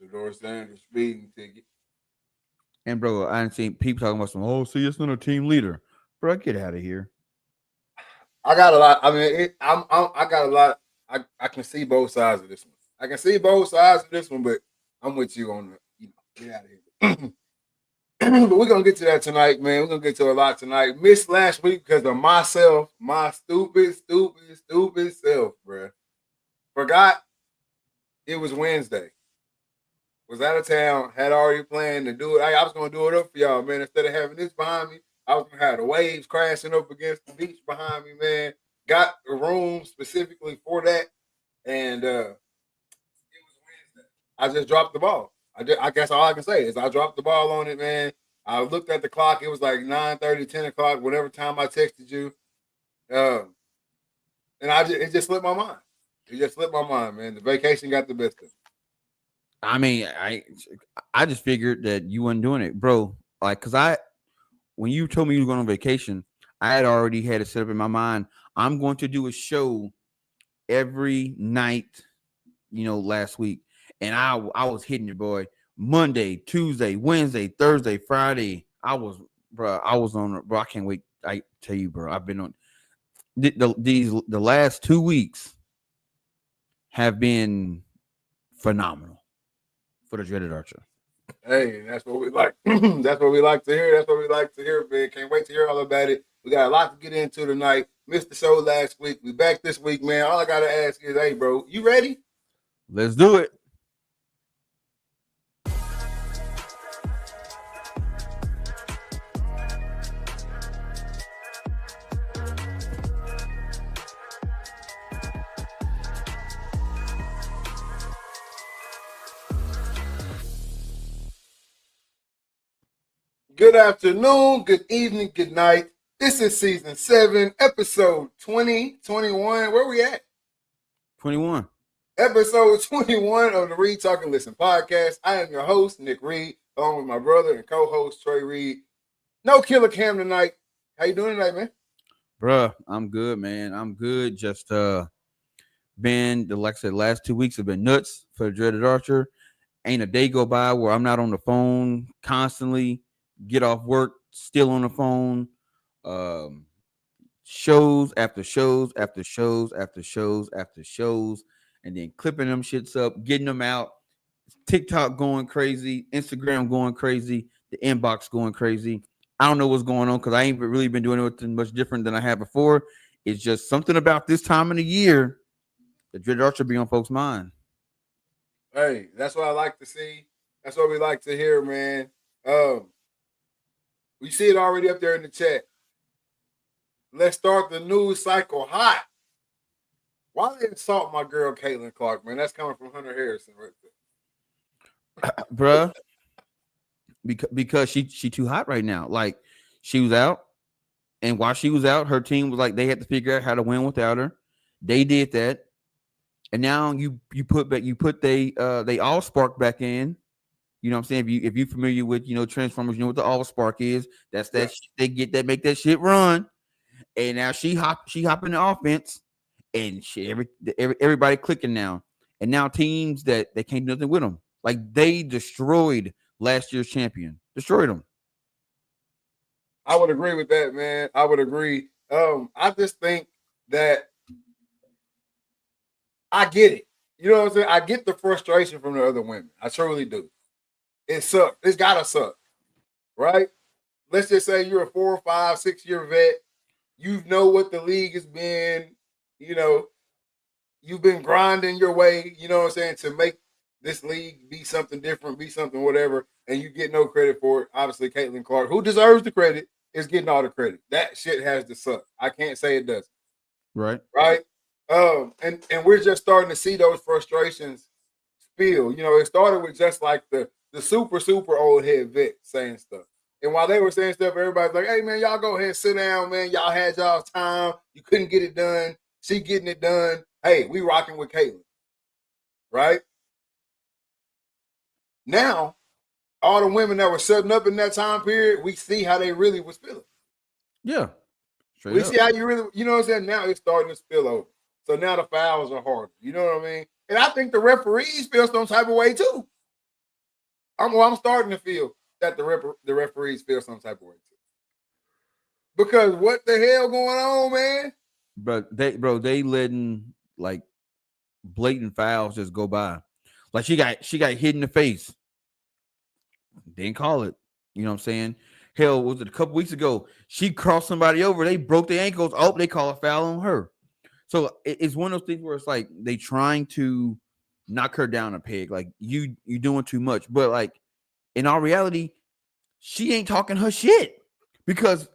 Shador Sanders speeding ticket. And bro, I didn't see people talking about some. Oh, see, it's not a team leader, bro. Get out of here. I got a lot. I mean, I got a lot. I can see both sides of this one. I can see both sides of this one, but I'm with you on the. Get out of here. But we're gonna get to that tonight, man. We're gonna get to a lot tonight. Missed last week because of myself, my stupid self, bro. Forgot it was Wednesday. Was out of town, had already planned to do it. I was gonna do it up for y'all, man. Instead of having this behind me, I was gonna have the waves crashing up against the beach behind me, man. Got a room specifically for that, and it was Wednesday. I just dropped the ball. I guess all I can say is I dropped the ball on it, man. I looked at the clock. It was like 9:30, 10 o'clock, whatever time I texted you. And it just slipped my mind. It just slipped my mind, man. The vacation got the best of me. I mean, I just figured that you weren't doing it, bro. Like, cause when you told me you were going on vacation, I had already had it set up in my mind. I'm going to do a show every night, last week. And I was hitting it, boy. Monday, Tuesday, Wednesday, Thursday, Friday. I was on, bro. I can't wait. I tell you, bro, I've been on the last 2 weeks have been phenomenal for the Dreaded Archer. Hey, that's what we like. That's what we like to hear. That's what we like to hear, man. Can't wait to hear all about it. We got a lot to get into tonight. Missed the show last week. We back this week, man. All I gotta ask is, hey, bro, you ready? Let's do it. Good afternoon, good evening, good night. This is season 7, episode 2021. Where we at? 21. Episode 21 of the Reed Talk and Listen podcast. I am your host, Nick Reed, along with my brother and co-host, Trey Reed. No Killer Cam tonight. How you doing tonight, man? Bruh, I'm good, man. I'm good. Just like I said, last 2 weeks have been nuts for the Dreaded Archer. Ain't a day go by where I'm not on the phone constantly. Get off work, still on the phone. Shows after shows after shows after shows after shows, and then clipping them shits up, getting them out. TikTok going crazy, Instagram going crazy, the inbox going crazy. I don't know what's going on because I ain't really been doing anything much different than I had before. It's just something about this time of the year the Dreaded Archer be on folks' mind. Hey, that's what I like to see. That's what we like to hear, man. We see it already up there in the chat. Let's start the news cycle hot. Why they insult my girl Caitlin Clark, man? That's coming from Hunter Harrison right there. Bruh. Because she too hot right now. Like, she was out, and while she was out, her team was like they had to figure out how to win without her. They did that. And now you put they all spark back in. You know what I'm saying? If you familiar with Transformers, you know what the all spark is. That's that they get that make that shit run. And now she hopping the offense, and everybody clicking now. And now teams that can't do nothing with them. Like, they destroyed last year's champion. Destroyed them. I would agree with that, man. I would agree. I just think that I get it. You know what I'm saying? I get the frustration from the other women. I truly do. It sucks. It's gotta suck, right? Let's just say you're a 4, 5, 6 year vet. You know what the league has been. You've been grinding your way. You know what I'm saying, to make this league be something different, be something whatever, and you get no credit for it. Obviously, Caitlin Clark, who deserves the credit, is getting all the credit. That shit has to suck. I can't say it doesn't. Right. And we're just starting to see those frustrations spill. It started with just like the super old head vet saying stuff. And while they were saying stuff, everybody's like, hey, man, y'all go ahead and sit down, man. Y'all had y'all's time. You couldn't get it done. She getting it done. Hey, we rocking with Caitlin. Right? Now, all the women that were setting up in that time period, we see how they really was feeling. Yeah. We see how you really, you know what I'm saying? Now it's starting to spill over. So now the fouls are harder. You know what I mean? And I think the referees feel some type of way too. I'm starting to feel that the referees feel some type of way too. Because what the hell going on, man? But they letting like blatant fouls just go by. Like she got hit in the face. Didn't call it. You know what I'm saying? Hell, was it a couple weeks ago? She crossed somebody over. They broke their ankles. Oh, they call a foul on her. So it's one of those things where it's like they trying to knock her down a peg. Like you doing too much. But like in all reality, she ain't talking her shit. Because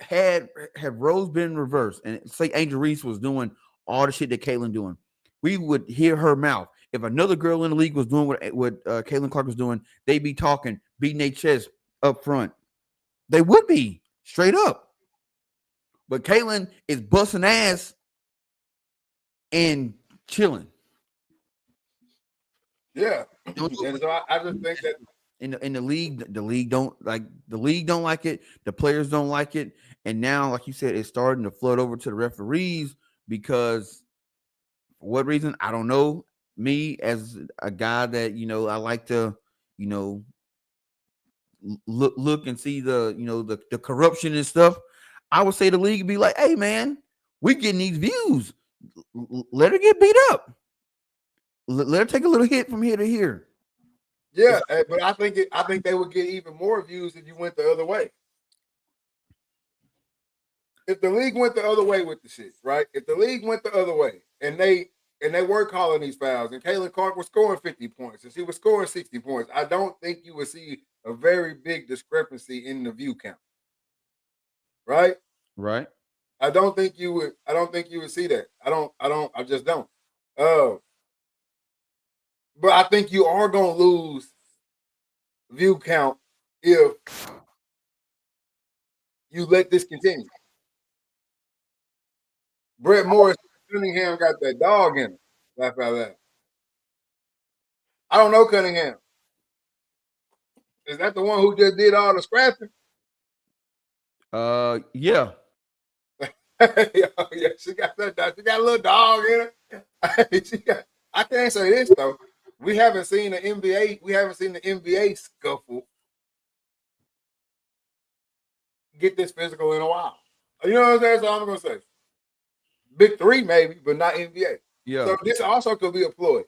had roles been reversed and say Angel Reese was doing all the shit that Caitlyn doing, we would hear her mouth. If another girl in the league was doing what Caitlyn Clark was doing, they'd be talking, beating their chest up front. They would be straight up. But Caitlyn is busting ass and chilling. Yeah. And so I just think that in the league don't like it. The players don't like it. And now, like you said, it's starting to flood over to the referees because for what reason? I don't know. Me as a guy that, I like to, look and see the the corruption and stuff. I would say the league would be like, hey man, we getting these views. Let her get beat up. Let her take a little hit from here to here. Yeah, but I think they would get even more views if you went the other way. If the league went the other way with the shit, right? If the league went the other way and they were calling these fouls and Caitlyn Clark was scoring 50 points and she was scoring 60 points, I don't think you would see a very big discrepancy in the view count. Right? Right. I don't think you would see that. I just don't. But I think you are gonna lose view count if you let this continue. Brett Morris Cunningham got that dog in him. Laugh out loud. I don't know Cunningham. Is that the one who just did all the scrapping? Yeah. Yeah, she got that dog. She got a little dog in her. I can't say this though. We haven't seen the NBA scuffle get this physical in a while. You know what I'm saying? So I'm gonna say Big Three maybe, but not NBA. Yeah. So this also could be a ploy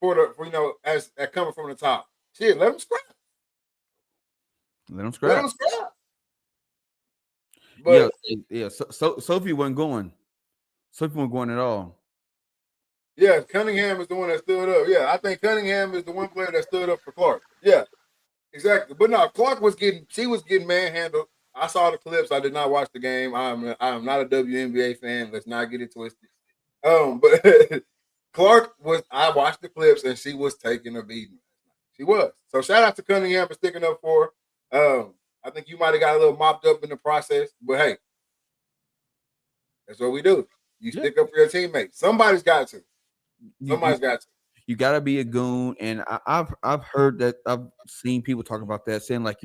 for as coming from the top. Shit, let them scrap. Let them scrap. But yeah. So Sophie wasn't going. Sophie wasn't going at all. Yeah, Cunningham is the one that stood up. Yeah, I think Cunningham is the one player that stood up for Clark. Yeah, exactly. But no, Clark was getting manhandled. I saw the clips. I did not watch the game. I am not a WNBA fan. Let's not get it twisted. But Clark was. I watched the clips and she was taking a beating. She was. So shout out to Cunningham for sticking up for her. I think you might have got a little mopped up in the process, but hey, that's what we do. You stick up for your teammates. Somebody's got to. Somebody's got to. You got to be a goon, and I've heard that. I've seen people talk about that, saying like,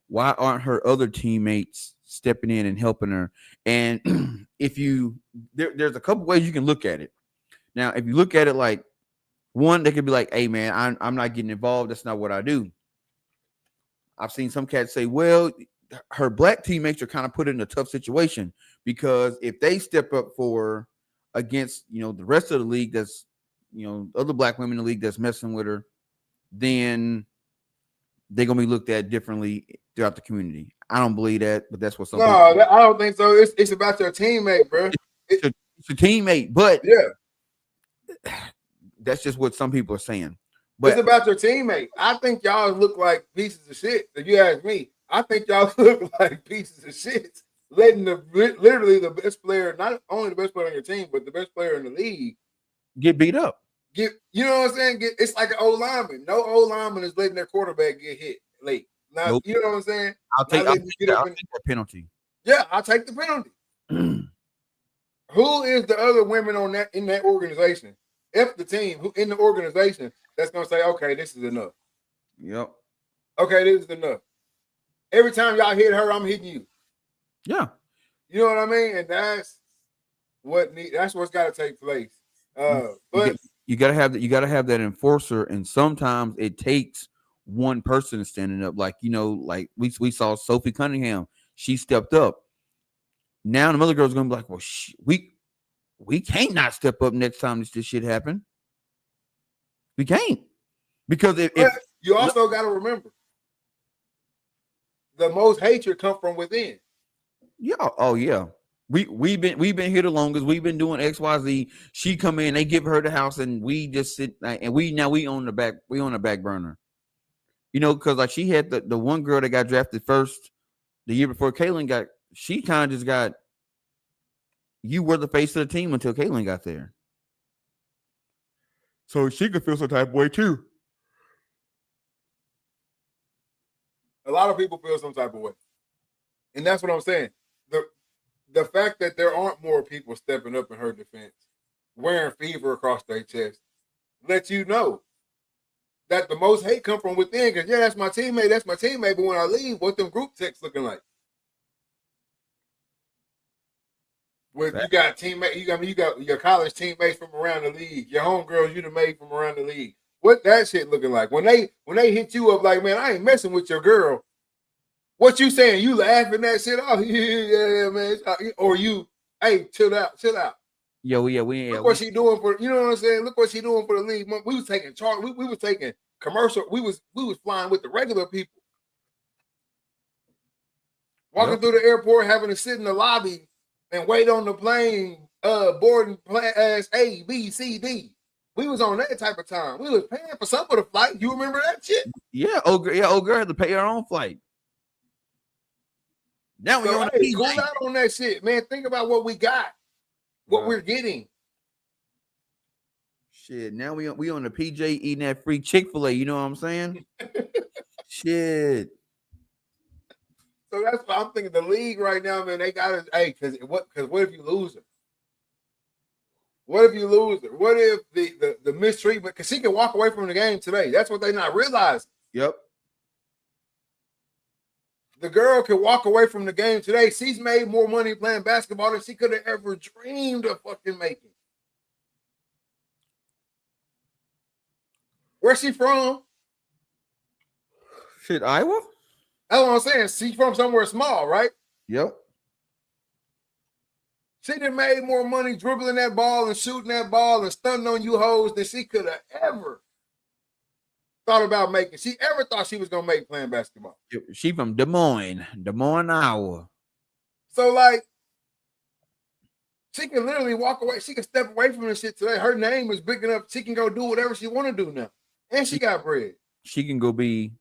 why aren't her other teammates stepping in and helping her? And if there's a couple ways you can look at it. Now, if you look at it like one, they could be like, "Hey, man, I'm not getting involved. That's not what I do." I've seen some cats say, "Well, her black teammates are kind of put in a tough situation because if they step up for her against the rest of the league, that's other black women in the league that's messing with her, then they're gonna be looked at differently throughout the community." I don't believe that, but that's what some. No, I don't think so. It's about your teammate, bro. It's a teammate, but yeah, that's just what some people are saying. But it's about your teammate. I think y'all look like pieces of shit. If you ask me, I think y'all look like pieces of shit. Letting literally the best player, not only the best player on your team, but the best player in the league get beat up. You know what I'm saying? It's like an old lineman. No old lineman is letting their quarterback get hit late. Now, nope. You know what I'm saying? I'll take that penalty. Yeah, I'll take the penalty. Who is the other women in that organization? If the team who in the organization that's gonna say, okay, this is enough. Yep. Okay, this is enough. Every time y'all hit her, I'm hitting you. Yeah. You know what I mean? And that's what's got to take place. But you gotta have that enforcer, and sometimes it takes one person is standing up. Like, like we saw Sophie Cunningham. She stepped up. Now the other girl's gonna be like, well, we can't not step up next time this shit happen. We can't. Because if you also got to remember, the most hatred come from within. Yeah. Oh yeah. We've been here the longest. We've been doing XYZ. She come in, they give her the house, and we just sit and we on the back burner. Because like she had the one girl that got drafted first the year before Kaylin got. She kind of just got. You were the face of the team until Kaylin got there. So she could feel some type of way too. A lot of people feel some type of way. And that's what I'm saying. The fact that there aren't more people stepping up in her defense, wearing fever across their chest, lets you know that the most hate come from within. Because, that's my teammate. But when I leave, what them group texts looking like? Where you got teammates, you got your college teammates from around the league, your homegirls you done made from around the league. What that shit looking like? When they hit you up like, man, I ain't messing with your girl. What you saying? You laughing that shit off? Yeah, man. Or you, hey, chill out. Look what she doing for, you know what I'm saying? Look what she doing for the league. We was taking charge. We was taking commercial. We was flying with the regular people. Walking through the airport, having to sit in the lobby and wait on the plane, boarding class A, B, C, D. We was on that type of time. We was paying for some of the flight. You remember that shit? Yeah, old girl had to pay her own flight. Now we're on cool out on that shit, man. Think about what we got, what we're getting. Shit, now we on the PJ eating that free Chick-fil-A. You know what I'm saying? Shit. So that's what I'm thinking. The league right now, man, they got us. Hey, because what if you lose her? What if you lose her? What if the mistreatment? Because she can walk away from the game today. That's what they not realizing. Yep. The girl can walk away from the game today. She's made more money playing basketball than she could have ever dreamed of fucking making. Where's she from? Shit, Iowa? That's what I'm saying. She's from somewhere small, right? Yep. She done made more money dribbling that ball and shooting that ball and stunting on you hoes than she could have ever thought about making. She ever thought she was going to make playing basketball. She from Des Moines, Iowa. So, like, she can literally walk away. She can step away from this shit today. Her name is big enough. She can go do whatever she want to do now. And she got bread. She can go be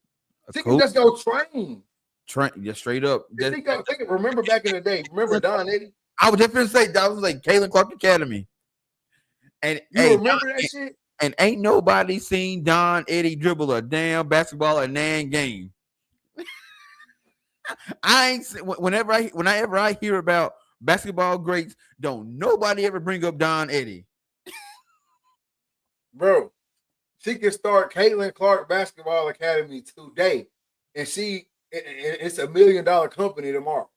She can just go train. Just straight up. Remember back in the day. Remember Don Eddie? I was just going to say, that was like Kaylin Clark Academy. And you remember that shit? And ain't nobody seen Don Eddie dribble a damn basketball at Nan game. Whenever I hear about basketball greats, don't nobody ever bring up Don Eddie. Bro, she can start Caitlin Clark Basketball Academy today, and it's $1 million company tomorrow.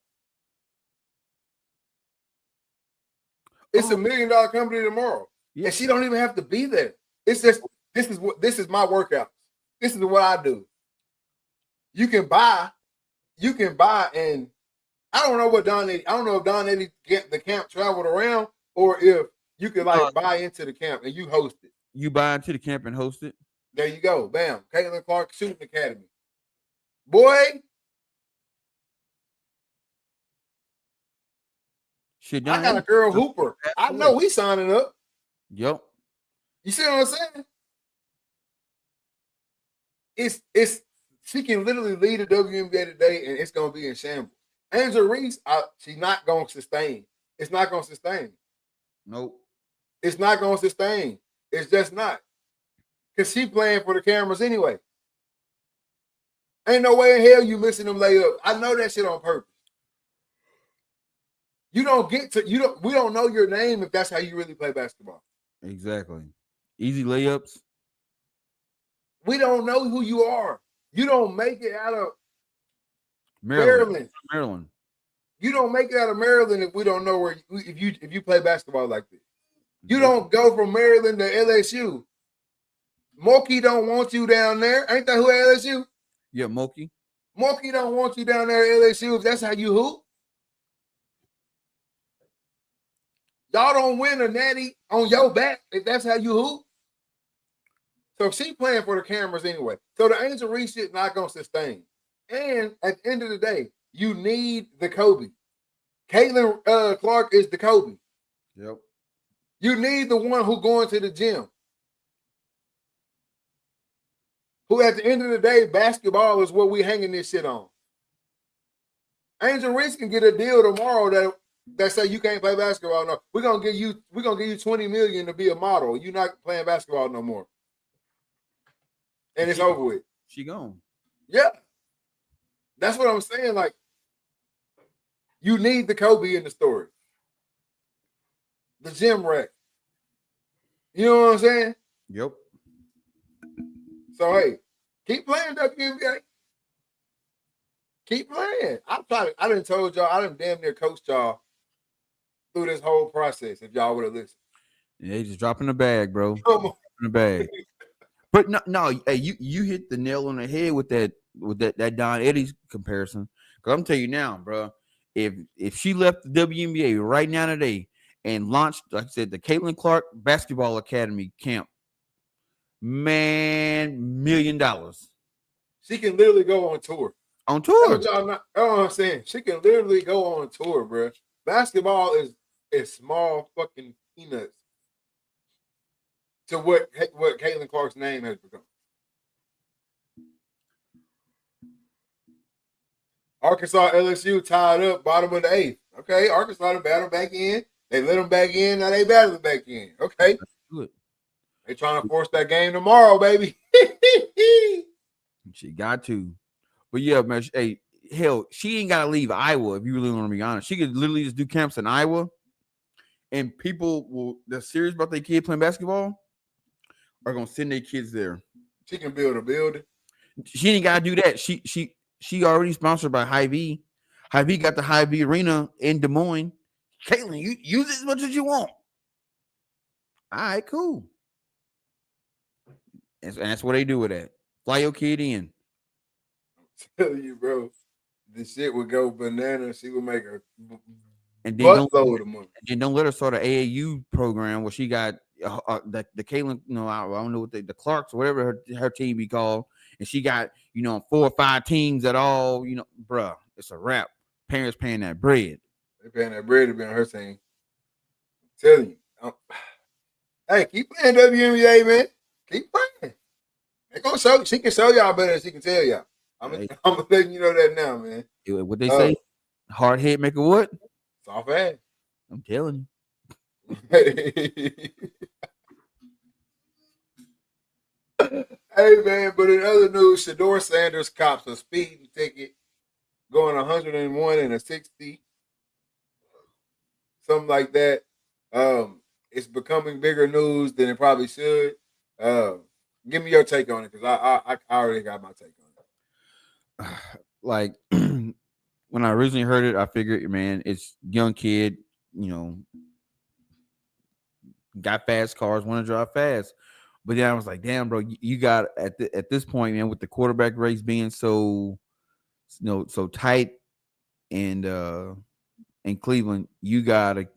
It's $1 million company tomorrow, and she don't even have to be there. It's just this is my workout. This is what I do. You can buy, and I don't know what Don Eddie. I don't know if Don Eddie the camp traveled around, or if you could buy into the camp and you host it. You buy into the camp and host it. There you go. Bam. Caitlin Clark Shooting Academy. Boy. Shit, I got a girl hooper. I know we signing up. Yep. You see what I'm saying? It's she can literally lead the WNBA today, and it's gonna be in shambles. Angel Reese, she's not gonna sustain. It's not gonna sustain. Nope. It's not gonna sustain. It's just not. Because she playing for the cameras anyway. Ain't no way in hell you missing them layups. I know that shit on purpose. We don't know your name if that's how you really play basketball. Exactly. Easy layups. We don't know who you are. You don't make it out of Maryland. You don't make it out of Maryland if we don't know if you play basketball like this. You don't go from Maryland to LSU. Mookie don't want you down there. Ain't that who at LSU? Yeah, Mookie. Mookie don't want you down there at LSU if that's how you hoop. Y'all don't win a natty on your back if that's how you hoop. So she playing for the cameras anyway. So the Angel Reese shit not gonna sustain. And at the end of the day, you need the Kobe. Caitlin Clark is the Kobe. Yep. You need the one who going to the gym. Who at the end of the day, basketball is what we hanging this shit on. Angel Reese can get a deal tomorrow that say you can't play basketball. No, we're gonna give you $20 million to be a model. You're not playing basketball no more. And it's over with. She gone. Yeah. That's what I'm saying. Like, you need the Kobe in the story. The gym rat. You know what I'm saying? Yep. So hey, keep playing WNBA. Keep playing. I done told y'all, I done damn near coached y'all through this whole process if y'all would have listened. Yeah, he's just dropping the bag, bro. Come on. Dropping the bag. But no, hey, you hit the nail on the head with that Don Eddie's comparison. Because I'm telling you now, bro, if she left the WNBA right now today and launched, like I said, the Caitlin Clark Basketball Academy camp, man, $1 million. She can literally go on tour. On tour. That's what I'm saying. She can literally go on tour, bro. Basketball is small fucking peanuts to what Caitlin Clark's name has become. Arkansas, LSU tied up, bottom of the 8th. Okay, Arkansas to battle back in. They let them back in. Now they battling back in. Okay. Good. They trying to force that game tomorrow, baby. She got to. But yeah, man, hey, hell, she ain't got to leave Iowa if you really want to be honest. She could literally just do camps in Iowa, and people that's serious about their kid playing basketball are gonna send their kids there. She can build a building. She ain't got to do that. She already sponsored by Hy-Vee. Hy-Vee got the Hy-Vee Arena in Des Moines. Caitlin, you use it as much as you want. All right, cool. And that's what they do with that. Fly your kid in. I'm telling you, bro, the shit would go bananas. She would make a buttload of money. And don't let her start an AAU program where she got the Caitlin, I don't know what the Clarks or whatever her team be called, and she got 4 or 5 teams at all. Bruh, it's a wrap. Parents paying that bread. They paying that bread to be on her team. I'm telling you. Hey, keep playing WNBA, man. Keep playing. They gonna show. She can show y'all better than she can tell y'all. I'm letting you know that now, man. What they say? Hard head make a what? Soft ass. I'm telling you. Hey, man, but in other news, Shador Sanders cops a speeding ticket going 101 and a 60. Something like that. It's becoming bigger news than it probably should. Give me your take on it, because I already got my take on it. Like, when I originally heard it, I figured, man, it's young kid, got fast cars, want to drive fast. But then I was like, damn, bro, you got at this point, man, with the quarterback race being so tight and in Cleveland, you gotta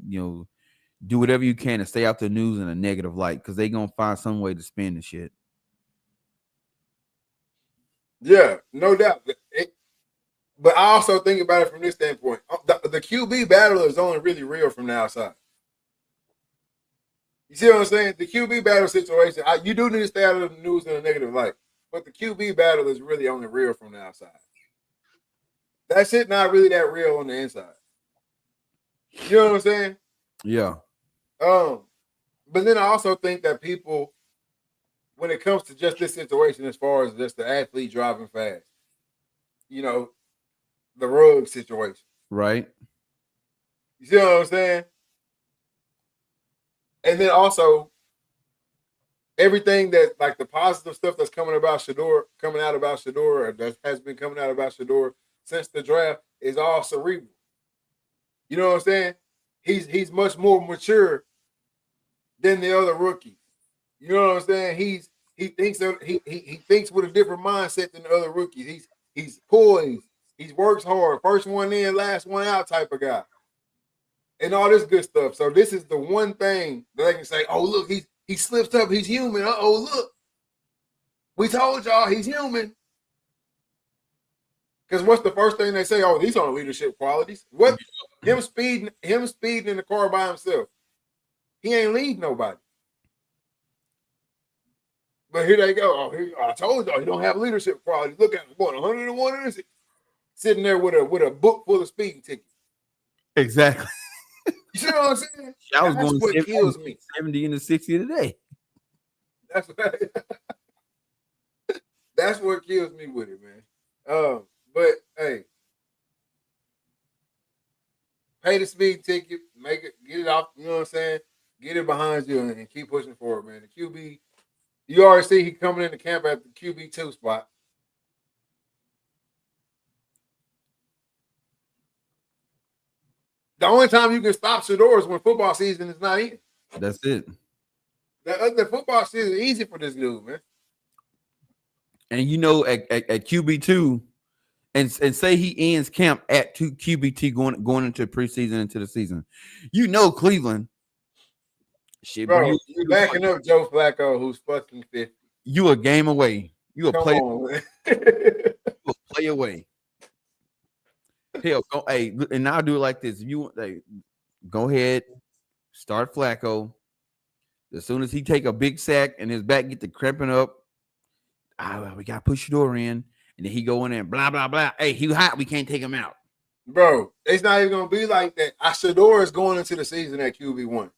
do whatever you can to stay out the news in a negative light, because they gonna find some way to spin the shit. Yeah, no doubt. But I also think about it from this standpoint. The QB battle is only really real from the outside. You see what I'm saying? The QB battle situation, you do need to stay out of the news in a negative light. But the QB battle is really only real from the outside. That shit not really that real on the inside. You know what I'm saying? Yeah. But then I also think that people, when it comes to just this situation, as far as just the athlete driving fast, the rug situation. Right. You see what I'm saying? And then also everything that, like, the positive stuff that's coming out about Shador, or that has been coming out about Shador since the draft, is all cerebral. You know what I'm saying? He's much more mature than the other rookies. You know what I'm saying? he thinks he thinks with a different mindset than the other rookies. He's poised. He works hard. First one in, last one out type of guy. And all this good stuff. So this is the one thing that they can say, oh, look, he slips up, he's human. Uh-oh, look. We told y'all he's human. Because what's the first thing they say? Oh, these are leadership qualities. What? Him speeding in the car by himself. He ain't lead nobody. But here they go. I told y'all he don't have leadership qualities. Look at him, what, 101 innocent? Sitting there with a book full of speeding tickets. Exactly. You see what I'm saying? I was That's going what kills me. 70 and the 60 today. That's what kills me with it, man. But hey, pay the speed ticket, make it, get it off. You know what I'm saying? Get it behind you and keep pushing forward, man. The QB, you already see he coming into camp at the QB2 spot. The only time you can stop Shador is when football season is not in. That's it. The football season is easy for this dude, man. And you know, at QB2, and say he ends camp at QB2 going into preseason, into the season. You know, Cleveland. Shit, bro, you're backing up Joe Flacco, who's fucking 50. You a game away. You a play. You a play away. Hell, go, hey, and I'll do it like this. If you go ahead, start Flacco. As soon as he take a big sack and his back get to cramping up, we got to push Shador in, and then he go in there and blah, blah, blah. Hey, he hot. We can't take him out. Bro, it's not even going to be like that. Shador is going into the season at QB1.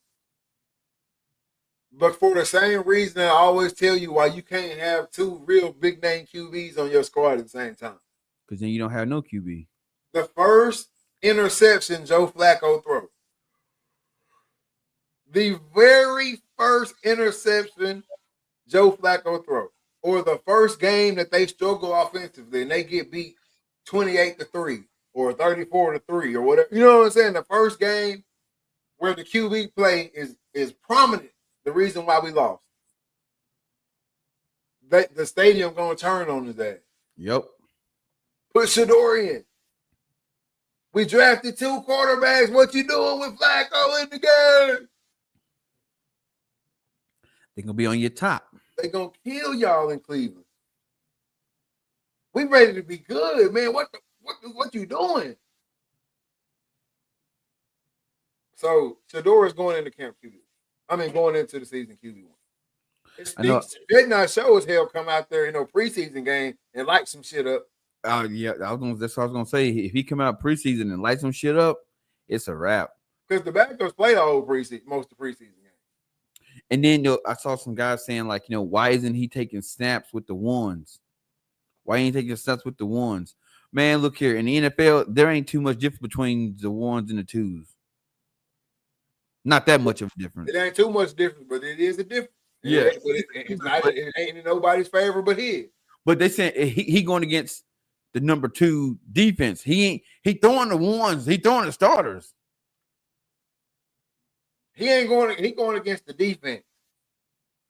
But for the same reason I always tell you why you can't have two real big-name QBs on your squad at the same time. Because then you don't have no QB. The first interception Joe Flacco throws. The very first interception Joe Flacco throws. Or the first game that they struggle offensively and they get beat 28-3 or 34-3 or whatever. You know what I'm saying? The first game where the QB play is prominent. The reason why we lost. The stadium going to turn on his ass. Yep. Put Shador in. We drafted two quarterbacks. What you doing with Flacco in the game? They're going to be on your top. They're going to kill y'all in Cleveland. We ready to be good, man. What you doing? So, Shador is going into camp QB. Going into the season QB1. It not show as hell come out there, preseason game and light some shit up. Yeah, that's what I was gonna say. If he come out preseason and light some shit up, it's a wrap. Because the backups play the whole preseason, most of the preseason games. And then I saw some guys saying why isn't he taking snaps with the ones? Why ain't he taking snaps with the ones? Man, look here. In the NFL, there ain't too much difference between the ones and the twos. Not that much of a difference. It ain't too much difference, but it is a difference. Yeah, it ain't in nobody's favor but his. But they saying he going against the number 2 defense. He throwing the ones. He throwing the starters. He going against the defense.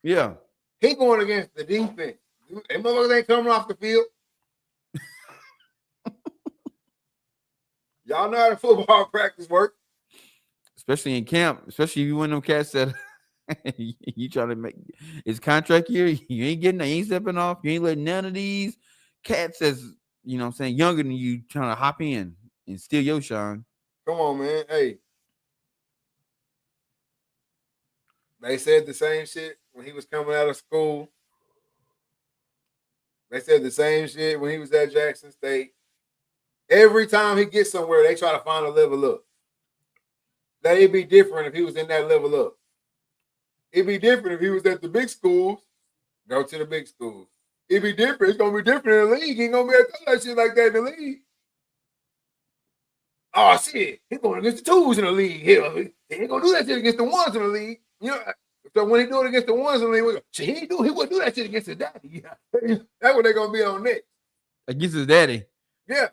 Yeah, he going against the defense. Them motherfuckers ain't coming off the field. Y'all know how the football practice work. Especially in camp, especially if you win them cats that you try to make his contract year, you ain't stepping off, you ain't letting none of these cats that's younger than you trying to hop in and steal your shine. Come on, man. Hey. They said the same shit when he was coming out of school. They said the same shit when he was at Jackson State. Every time he gets somewhere, they try to find a level up. It'd be different if he was in that level up. It'd be different if he was at the big schools. Go to the big schools. It'd be different. It's gonna be different in the league. He ain't gonna be able to do that shit like that in the league. Oh shit, he's going against the twos in the league. He ain't gonna do that shit against the ones in the league. So when he do it against the ones in the league, he wouldn't do that shit against his daddy. That's what they're gonna be on next. Against his daddy. Yeah.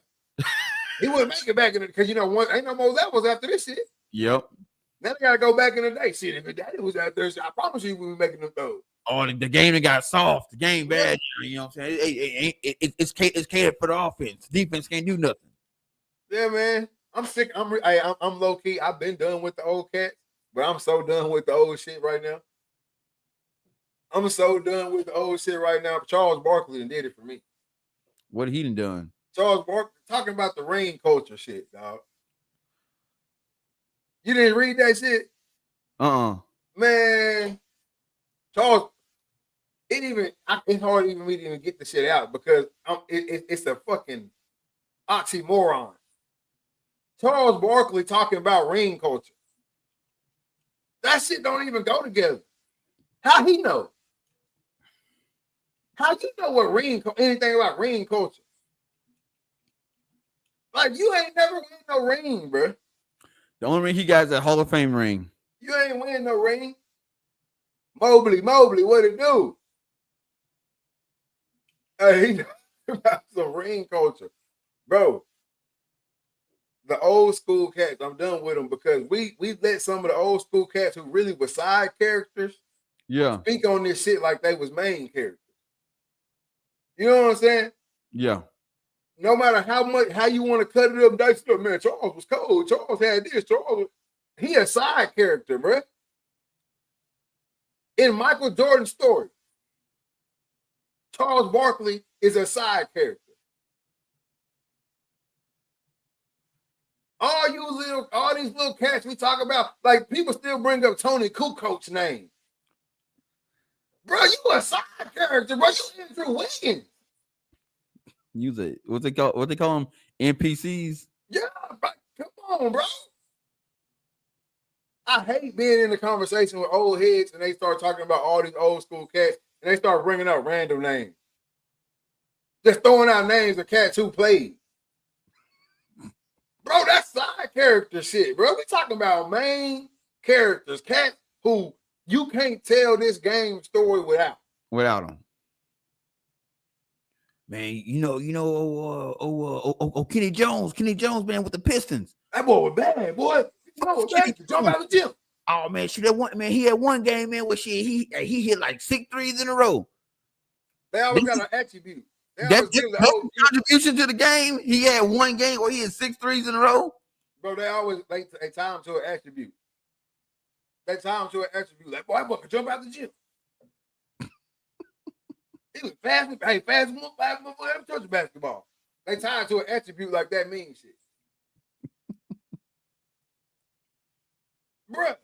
He wouldn't make it back in because ain't no more levels after this shit. Yep. Now they gotta go back in the day. Shit, if his daddy was out there, I promise you we were making them throws. Oh, the game that got soft. The game bad. You know what I'm saying? It's catered for the offense. Defense can't do nothing. Yeah, man. I'm sick. I'm low key. I've been done with the old cats, but I'm so done with the old shit right now. I'm so done with the old shit right now. Charles Barkley done did it for me. What he done? Charles Barkley talking about the ring culture shit, dog. You didn't read that shit? Man, Charles, it's hard even me to even get the shit out because it's a fucking oxymoron. Charles Barkley talking about ring culture. That shit don't even go together. How he know? How you know what anything about ring culture? Like you ain't never win no ring, bro. The only ring he got is a Hall of Fame ring. You ain't win no ring. Mobley, what it do? He know about some ring culture, bro. The old school cats, I'm done with them because we let some of the old school cats who really were side characters, speak on this shit like they was main characters. You know what I'm saying? Yeah. No matter how you want to cut it up, dice it up, man. Charles was cold. Charles had this. He a side character, bro. In Michael Jordan's story, Charles Barkley is a side character. All these little cats we talk about, like people still bring up Tony Kukoc's name. Bro, you a side character, bro. You Andrew Wiggins. Use it. What they call them? NPCs? Yeah, bro. Come on, bro. I hate being in the conversation with old heads and they start talking about all these old school cats and they start bringing up random names. Just throwing out names of cats who played. Bro, that's side character shit, bro. We talking about main characters, cats who you can't tell this game story without them. Man, Kenny Jones, man, with the Pistons. That boy was bad, boy. Jump out of the gym. Oh man, he had one game, man, where he hit like 6 threes in a row. They always got an attribute. That's contribution to the game. He had one game where he had 6 threes in a row. Bro, they time to an attribute. They time to an attribute. That boy could jump out the gym. He was fast as touch basketball. They tied to an attribute like that means shit. Bruh.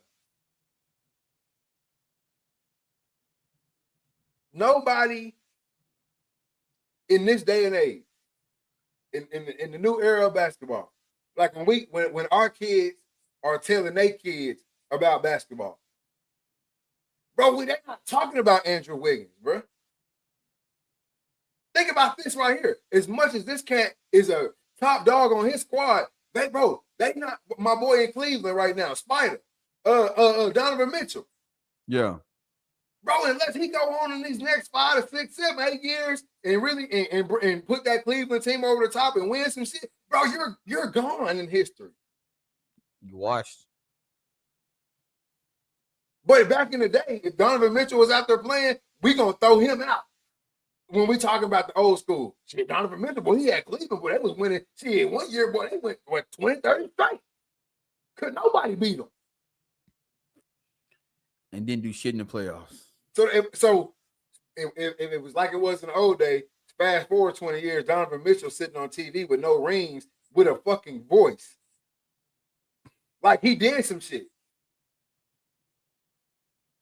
Nobody in this day and age, in the new era of basketball, like when our kids are telling their kids about basketball, bro, they're not talking about Andrew Wiggins, bro. Think about this right here. As much as this cat is a top dog on his squad, they not my boy in Cleveland right now, Spider, Donovan Mitchell. Yeah. Bro, unless he go on in these next 5 to 6, 7, 8 years and really and put that Cleveland team over the top and win some shit, bro, you're gone in history. You watched. But back in the day, if Donovan Mitchell was out there playing, we gonna throw him out. When we talking about the old school, shit, Donovan Mitchell, boy, he had Cleveland, boy, they was winning. Shit, one year, boy, they went 20, 30 straight. Could nobody beat them. And didn't do shit in the playoffs. So if it was like it was in the old day, fast forward 20 years, Donovan Mitchell sitting on TV with no rings, with a fucking voice. Like he did some shit.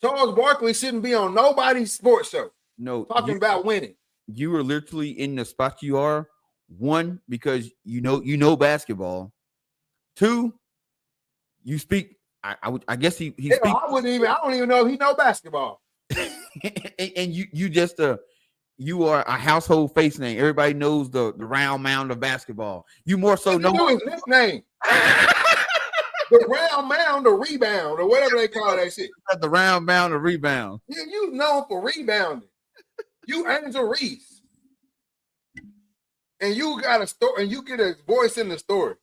Charles Barkley shouldn't be on nobody's sports show. No, talking about winning. You were literally in the spot you are. 1, because you know basketball. 2, you speak. I guess he speaks. I don't even know if he know basketball. and you just you are a household face name. Everybody knows the round mound of basketball. You more so know his nickname. The round mound or rebound or whatever they call that shit. The round mound or rebound. You known for rebounding. You Angel Reese. And you got a story, and you get a voice in the story.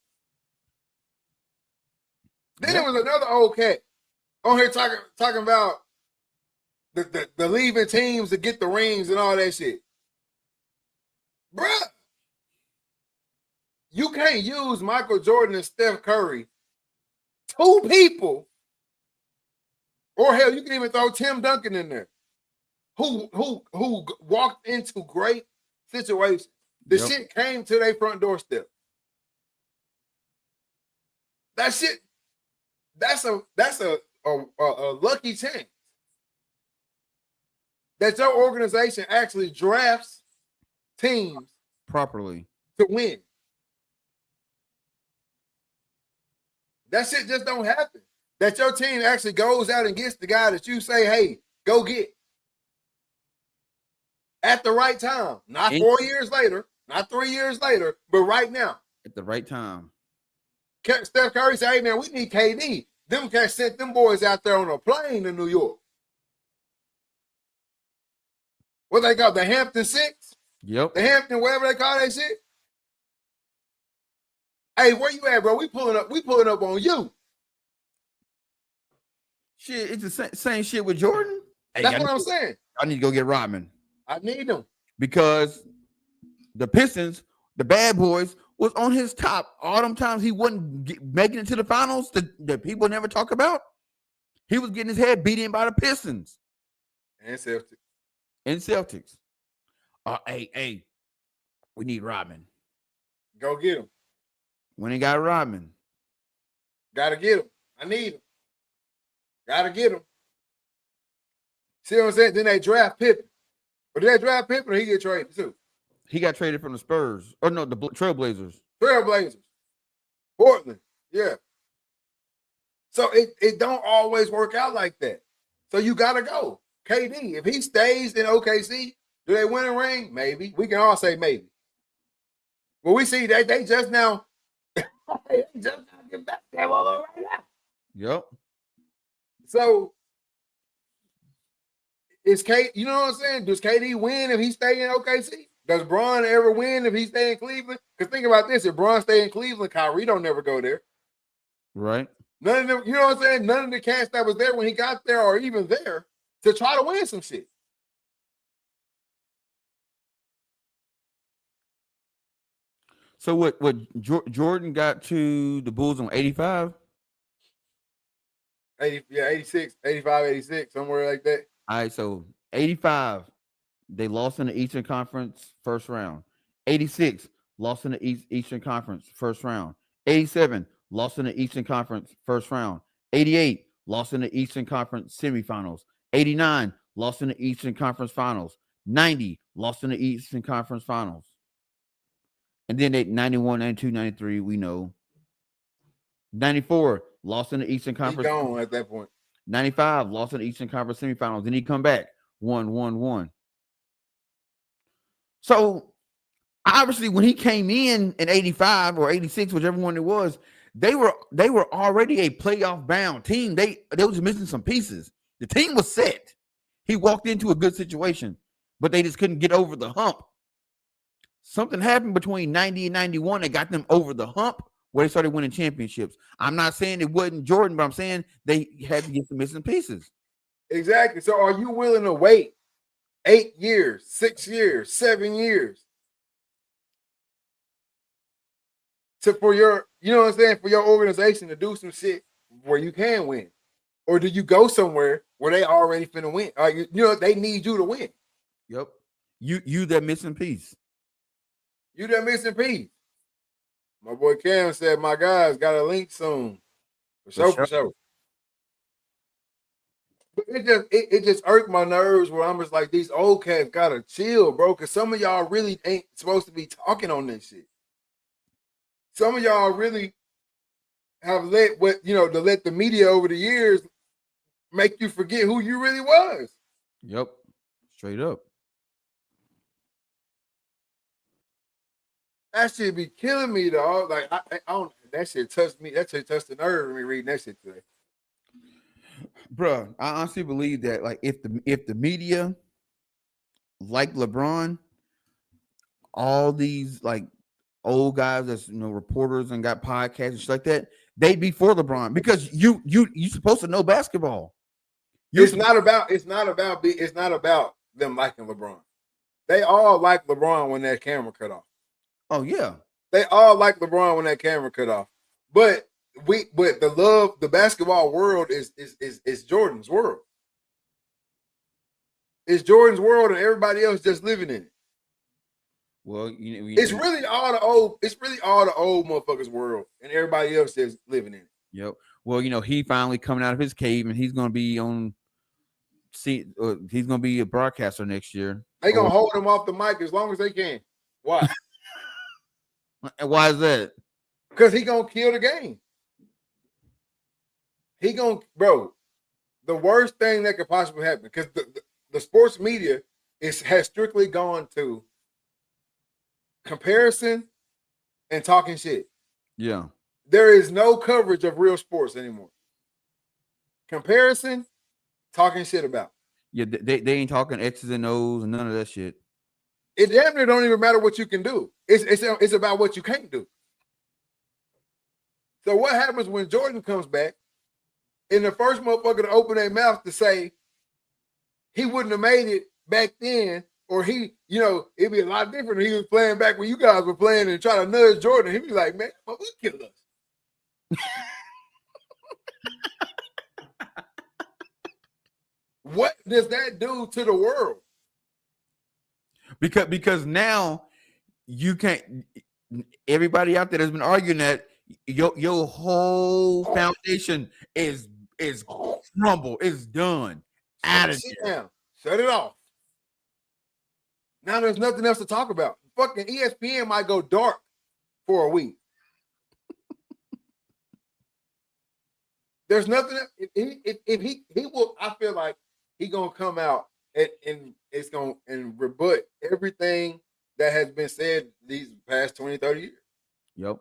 Then there was another old cat on here talking about the leaving teams to get the rings and all that shit. Bruh, you can't use Michael Jordan and Steph Curry, two people, or hell, you can even throw Tim Duncan in there, who walked into great situations. The shit came to their front doorstep. That shit, that's a lucky chance that your organization actually drafts teams properly to win. That shit just don't happen. That your team actually goes out and gets the guy that you say, hey, go get. At the right time. Not 4 years later, not 3 years later, but right now. At the right time. Steph Curry said, hey, man, we need KD. Them cats sent them boys out there on a plane to New York. What they call the Hampton Six? Yep. The Hampton, whatever they call that shit. Hey, where you at, bro? We pulling up on you. Shit, it's the same shit with Jordan. Hey, that's what I'm saying. I need to go get Rodman. I need him. Because the Pistons, the bad boys, was on his top. All them times he wasn't making it to the finals that people never talk about. He was getting his head beat in by the Pistons. And Celtics. Hey, we need Rodman. Go get him. When he got Rodman. Gotta get him. I need him. Gotta get him. See what I'm saying? Then they draft Pippen. But did they draft Pippen or he get traded too? He got traded from the Spurs. Or no, the Trailblazers. Portland. Yeah. So it don't always work out like that. So you gotta go. KD, if he stays in OKC, do they win a ring? Maybe. We can all say maybe. But we see that they just now get back there right now. Yep. So is you know what I'm saying? Does KD win if he stay in OKC? Does Bron ever win if he stay in Cleveland? Because think about this: if Bron stay in Cleveland, Kyrie don't never go there. Right. None of them, you know what I'm saying? None of the cats that was there when he got there are even there to try to win some shit. So what Jordan got to the Bulls on 85? 86, 85, 86, somewhere like that. All right, so 85, they lost in the Eastern Conference first round. 86, lost in the Eastern Conference first round. 87, lost in the Eastern Conference first round. 88, lost in the Eastern Conference semifinals. 89, lost in the Eastern Conference finals. 90, lost in the Eastern Conference finals. And then 91, 92, 93, we know. 94, lost in the Eastern Conference. He's gone at that point. 95, lost in the Eastern Conference semifinals. Then he come back, 1-1-1. So obviously, when he came in 85 or 86, whichever one it was, they were already a playoff bound team. They was missing some pieces. The team was set. He walked into a good situation, but they just couldn't get over the hump. Something happened between 90 and 91 that got them over the hump where they started winning championships. I'm not saying it wasn't Jordan, but I'm saying they had to get some missing pieces. Exactly. So are you willing to wait 8 years, 6 years, 7 years for your, you know what I'm saying, for your organization to do some shit where you can win? Or do you go somewhere where they already finna win? You know, they need you to win. Yep. You that missing piece. You that missing piece. My boy Cam said, my guys got a link soon. For sure. But it just irked my nerves where I'm just like, these old cats gotta chill, bro. Cause some of y'all really ain't supposed to be talking on this shit. Some of y'all really have let the media over the years make you forget who you really was. Yep. Straight up. That shit be killing me, dog. Like I don't. That shit touched me. That shit touched the nerve of me reading that shit today. Bruh, I honestly believe that, like, if the media, like LeBron, all these like old guys that's reporters and got podcasts and shit like that, they be for LeBron because you supposed to know basketball. It's not about them liking LeBron. They all like LeBron when that camera cut off. Oh yeah. They all like LeBron when that camera cut off. But the basketball world is Jordan's world. It's Jordan's world, and everybody else just living in it. Well, it's really all the old motherfuckers' world, and everybody else just living in it. Yep. Well, he finally coming out of his cave, and he's gonna be he's gonna be a broadcaster next year. They gonna hold him off the mic as long as they can. Why? And why is that? Because he gonna kill the game. Bro. The worst thing that could possibly happen, because the sports media has strictly gone to comparison and talking shit. Yeah. There is no coverage of real sports anymore. Comparison, talking shit about. Yeah, they ain't talking X's and O's and none of that shit. It damn near don't even matter what you can do. It's about what you can't do. So what happens when Jordan comes back and the first motherfucker to open their mouth to say he wouldn't have made it back then, or it'd be a lot different if he was playing back when you guys were playing and try to nudge Jordan. He'd be like, man, we'll kill us. What does that do to the world? Because now you can't. Everybody out there has been arguing that your whole foundation is crumbled, is done, out of here. Shut it off. Now there's nothing else to talk about. Fucking ESPN might go dark for a week. There's nothing. If he will, I feel like he gonna come out and it's gonna rebut everything that has been said these past 20, 30 years. Yep.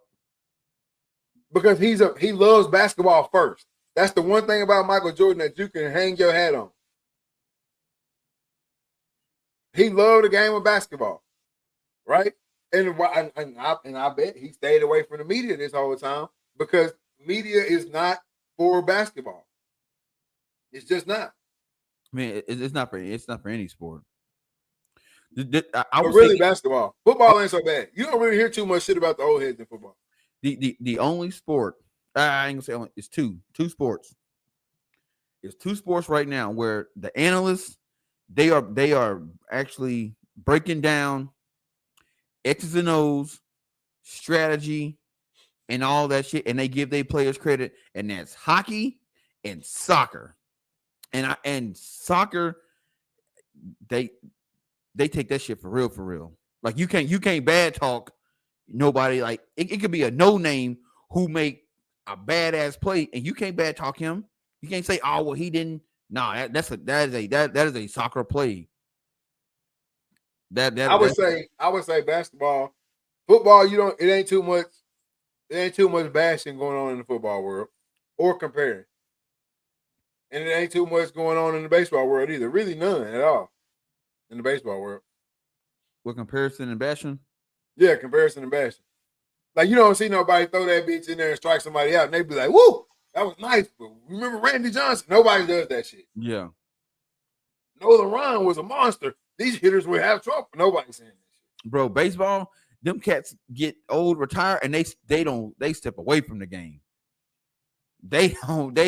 Because he loves basketball first. That's the one thing about Michael Jordan that you can hang your hat on. He loved the game of basketball, right? And I bet he stayed away from the media this whole time because media is not for basketball. It's just not. I mean, it's not for any sport. Basketball. Football ain't so bad. You don't really hear too much shit about the old heads in football. The only sport I ain't gonna say only, it's two sports. It's two sports right now where the analysts they are actually breaking down X's and O's, strategy, and all that shit, and they give their players credit, and that's hockey and soccer. And soccer, they take that shit for real. Like you can't bad talk nobody. Like it could be a no name who make a badass play, and you can't bad talk him. You can't say, oh well, he didn't. No, that is a soccer play. I would say basketball, football. It ain't too much bashing going on in the football world or comparing. And it ain't too much going on in the baseball world either. Really none at all in the baseball world. With comparison and bashing? Yeah, comparison and bashing. Like, you don't see nobody throw that bitch in there and strike somebody out, and they be like, woo, that was nice. But remember Randy Johnson? Nobody does that shit. Yeah. Nolan Ryan was a monster. These hitters would have trouble. Nobody's saying that shit. Bro, baseball, them cats get old, retire, and they step away from the game. They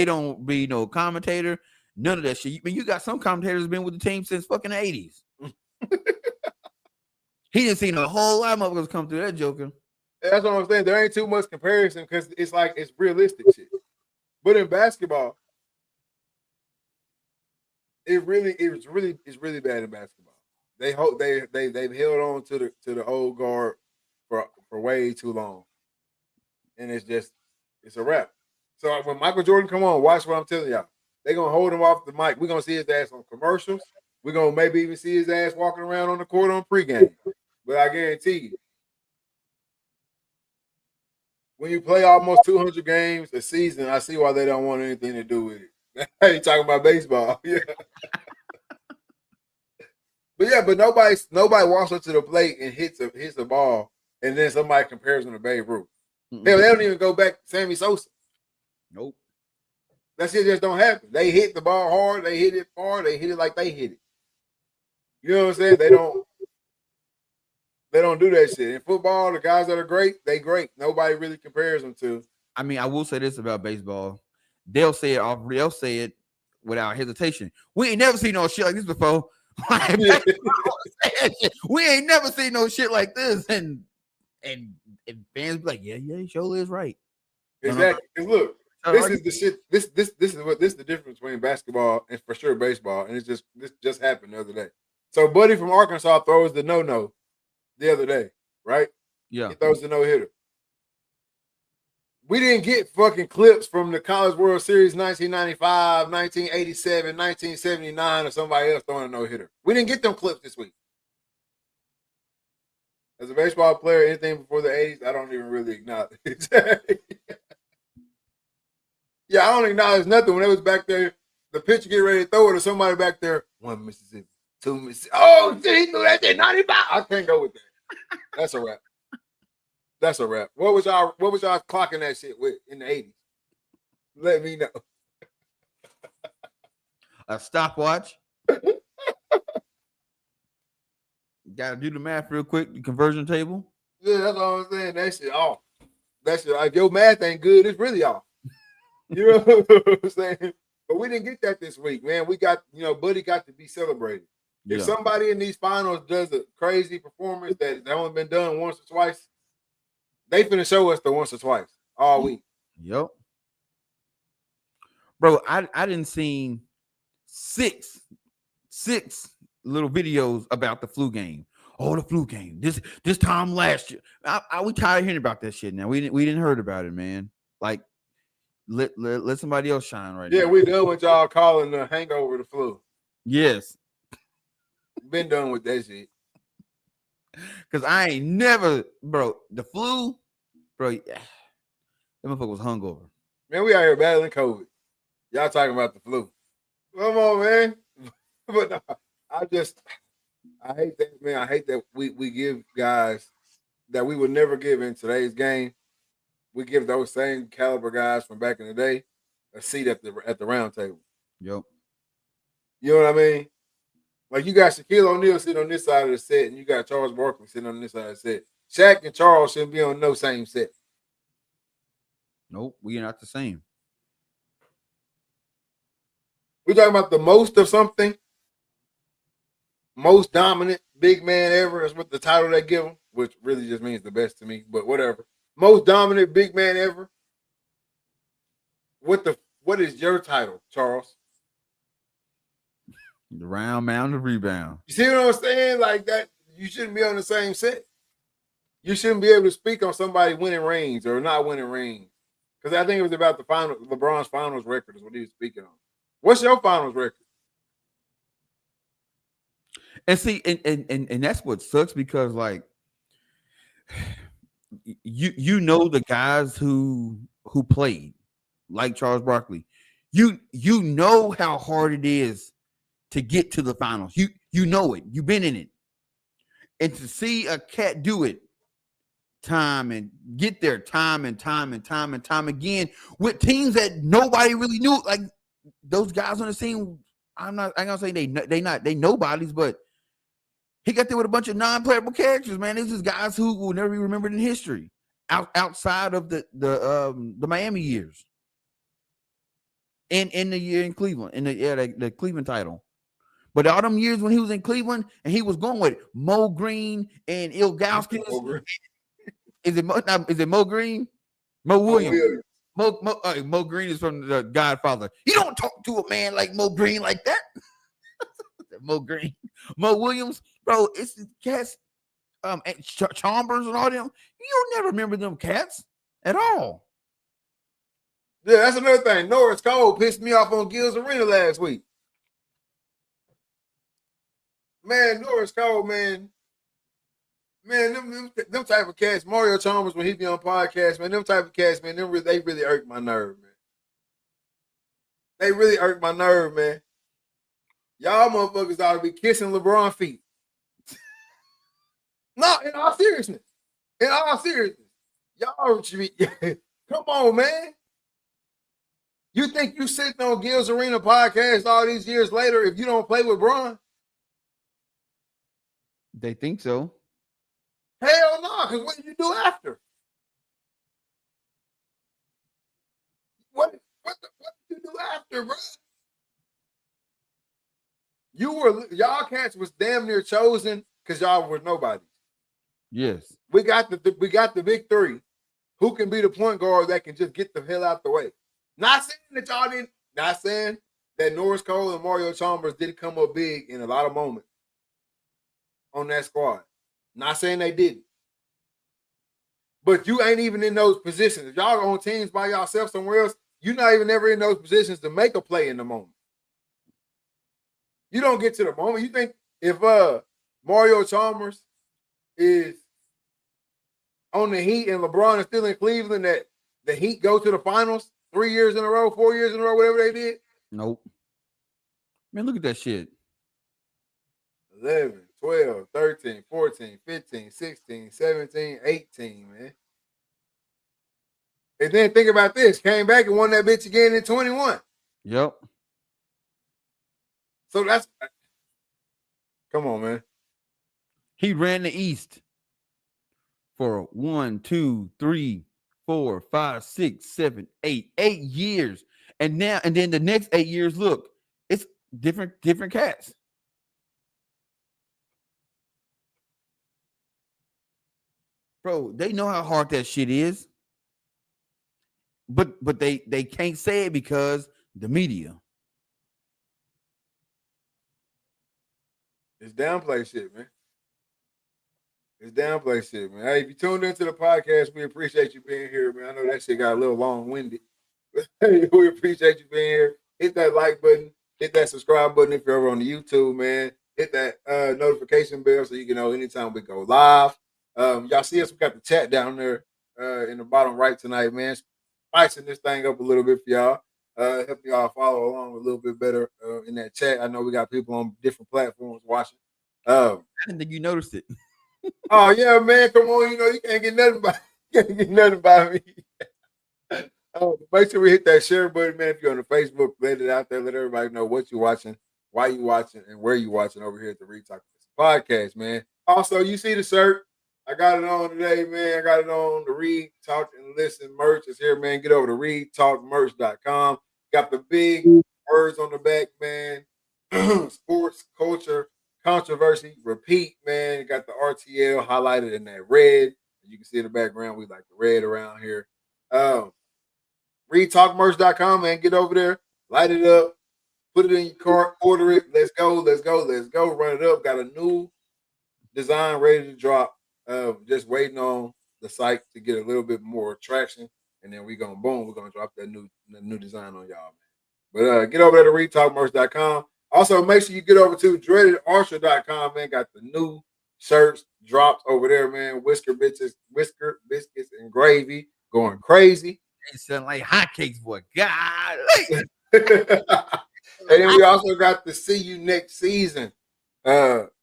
don't be no commentator, none of that shit. I mean, you got some commentators been with the team since fucking the 80s. He didn't see a whole lot of motherfuckers come through that joker. That's what I'm saying. There ain't too much comparison because it's like it's realistic shit. But in basketball, it's really bad in basketball. They've held on to the old guard for way too long, and it's a wrap. So when Michael Jordan come on, watch what I'm telling y'all. They're gonna hold him off the mic. We're gonna see his ass on commercials. We're gonna maybe even see his ass walking around on the court on pregame. But I guarantee you, when you play almost 200 games a season, I see why they don't want anything to do with it. Hey, talking about baseball. Yeah. But nobody walks up to the plate and hits the ball, and then somebody compares him to Babe Ruth. Mm-hmm. Hell, they don't even go back to Sammy Sosa. Nope. That shit just don't happen. They hit the ball hard. They hit it far. They hit it like they hit it. You know what I'm saying? They don't do that shit. In football, the guys that are great, they great. Nobody really compares them to. I mean, I will say this about baseball. They'll say it without hesitation. We ain't never seen no shit like this before. We ain't never seen no shit like this. And fans be like, yeah, he sure is right. Exactly. And look, this is the shit. This is the difference between basketball and for sure baseball. And this just happened the other day. So Buddy from Arkansas throws the no the other day, right? Yeah. He throws the no-hitter. We didn't get fucking clips from the College World Series 1995, 1987, 1979, or somebody else throwing a no-hitter. We didn't get them clips this week. As a baseball player, anything before the 80s, I don't even really acknowledge. Yeah, I don't acknowledge nothing. When it was back there, the pitcher get ready to throw it, or somebody back there, 1 Mississippi, 2 Mississippi. Oh, see, he threw that shit 95. I can't go with that. That's a wrap. That's a wrap. What was y'all clocking that shit with in the 80s? Let me know. A stopwatch. Gotta do the math real quick. The conversion table. Yeah, that's all I'm saying. That shit off. That shit, if your math ain't good, it's really off. You know what I'm saying? But we didn't get that this week, man. We got, Buddy got to be celebrated. If somebody in these finals does a crazy performance that only been done once or twice, they finna show us the once or twice all week. Yep. Bro, I didn't see six little videos about the flu game. Oh, the flu game. This time last year. We tired of hearing about that shit now. We didn't heard about it, man. Like, let somebody else shine right now. Yeah, we done with y'all calling the hangover the flu. Yes. Been done with that shit. Cause I ain't never, bro. The flu, bro. That motherfucker was hungover. Man, we out here battling COVID. Y'all talking about the flu. Come on, man. But no, I hate that, man. I hate that we give guys that we would never give in today's game. We give those same caliber guys from back in the day a seat at the round table. Yep. You know what I mean? Like, you got Shaquille O'Neal sitting on this side of the set, and you got Charles Barkley sitting on this side of the set. Shaq and Charles shouldn't be on no same set. Nope, we are not the same. We're talking about the most of something. Most dominant big man ever is what the title they give him, which really just means the best to me, but whatever. Most dominant big man ever. What is your title, Charles? The round mound of rebound. You see what I'm saying? Like that, you shouldn't be on the same set. You shouldn't be able to speak on somebody winning rings or not winning rings. Because I think it was about LeBron's finals record is what he was speaking on. What's your finals record? And see, and that's what sucks, because like you know the guys who played, like Charles Barkley. You know how hard it is to get to the finals. You know it. You've been in it. And to see a cat do it time and get there time and time again with teams that nobody really knew, like those guys on the scene. I ain't gonna say they nobodies, but he got there with a bunch of non-playable characters, man. This is guys who will never be remembered in history outside of the Miami years. In the year in Cleveland, the Cleveland title. But all them years when he was in Cleveland and he was going with it, Mo Green and Ilgauskas. Is it Mo Green? Mo Williams. Mo Green is from The Godfather. You don't talk to a man like Mo Green like that. Mo Green. Mo Williams, bro, it's cats, Chambers and all them. You'll never remember them cats at all. Yeah, that's another thing. Norris Cole pissed me off on Gil's Arena last week. Man, Norris Cole, man, them type of cats, Mario Chalmers, when he be on podcast, man, them type of cats, man, they really irk my nerve, man. They really irk my nerve, man. Y'all motherfuckers ought to be kissing LeBron feet. No, in all seriousness. Y'all should be, come on, man. You think you sitting on Gil's Arena podcast all these years later if you don't play with Bron? They think so. Hell no, because what did you do after? What did you do after, bro? Y'all cats was damn near chosen because y'all were nobodies. Yes. We got the big three. Who can be the point guard that can just get the hell out the way? Not saying that y'all didn't. Not saying that Norris Cole and Mario Chalmers didn't come up big in a lot of moments on that squad. Not saying they didn't. But you ain't even in those positions. If y'all on teams by yourself somewhere else, you're not even ever in those positions to make a play in the moment. You don't get to the moment. You think if Mario Chalmers is on the Heat and LeBron is still in Cleveland, that the Heat go to the finals 3 years in a row, 4 years in a row, whatever they did? Nope. Man, look at that shit. 11, 12, 13, 14, 15, 16, 17, 18, man. And then think about this. Came back and won that bitch again in 21. Yep. So that's... Come on, man. He ran the East for 1, 2, 3, 4, 5, 6, 7, 8 years. And then the next 8 years, look, it's different cats. Bro, they know how hard that shit is. But they can't say it because the media. It's downplay shit, man. It's downplay shit, man. Hey, if you tuned into the podcast, we appreciate you being here, man. I know that shit got a little long-winded. We appreciate you being here. Hit that like button. Hit that subscribe button if you're over on the YouTube, man. Hit that notification bell so you can know anytime we go live. Y'all see us, we got the chat down there in the bottom right tonight, man. Spicing this thing up a little bit for y'all. Help y'all follow along a little bit better in that chat. I know we got people on different platforms watching. I didn't think you noticed it. Oh yeah, man! Come on, you can't get nothing by me. Make sure we hit that share button, man. If you're on the Facebook, let it out there. Let everybody know what you're watching, why you watching, and where you watching over here at the Read Talk Podcast, man. Also, you see the shirt. I got it on today, man. I got it on the Read, Talk, and Listen merch. It's here, man. Get over to readtalkmerch.com. Got the big words on the back, man. Sports, culture, controversy, repeat, man. Got the RTL highlighted in that red. You can see in the background, we like the red around here. Readtalkmerch.com, man. Get over there, light it up, put it in your cart, order it. Let's go. Run it up. Got a new design ready to drop. Just waiting on the site to get a little bit more traction, and then we're gonna drop that new design on y'all, man. But get over there to readtalkmerch.com. Also, make sure you get over to dreadedarcher.com, man. Got the new shirts dropped over there, man. Whisker biscuits, and gravy going crazy. They sound like hotcakes, boy. God. And then we also got the See You Next Season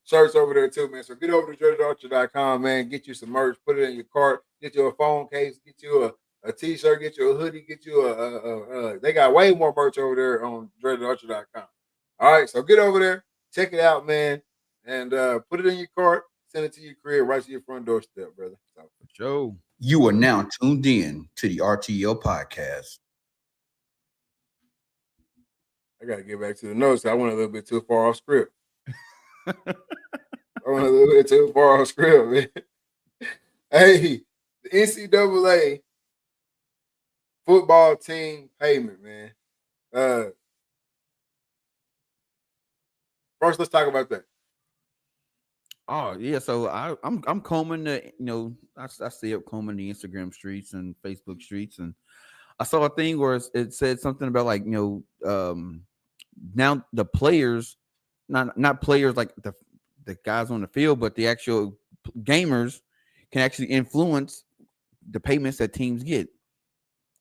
shirts over there too, man. So get over to dreadedarcher.com, man. Get you some merch, put it in your cart, get you a phone case, get you a t-shirt, get you a hoodie, get you they got way more merch over there on dreadedarcher.com. All right, so get over there, check it out, man, and put it in your cart, send it to your crib, right to your front doorstep, brother. So, Joe. You are now tuned in to the RTL Podcast. I got to get back to the notes. I went a little bit too far off script. Man. Hey, the NCAA football team payment, man. First, let's talk about that. Oh yeah, so I'm combing the I stay up combing the Instagram streets and Facebook streets, and I saw a thing where it said something about like now the players, not players like the guys on the field, but the actual gamers can actually influence the payments that teams get.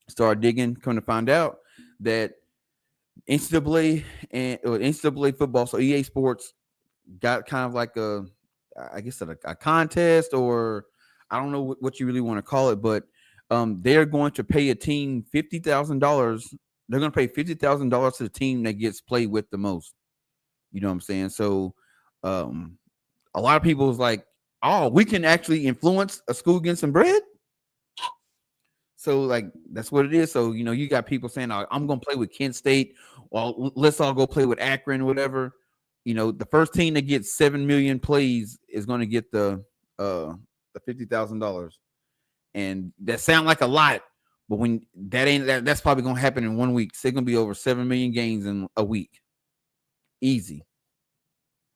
Start digging, come to find out that NCAA football, so EA Sports got kind of like a contest, or I don't know what you really want to call it, but they're going to pay a team $50,000 they're gonna pay $50,000 to the team that gets played with the most. You know what I'm saying? So, a lot of people is like, oh, we can actually influence a school getting some bread. So, like, that's what it is. So, you got people saying, oh, I'm gonna play with Kent State. Well, let's all go play with Akron, whatever. The first team that gets 7 million plays is gonna get the $50,000. And that sound like a lot, but when that's probably gonna happen in 1 week. So it's gonna be over 7 million games in a week. Easy.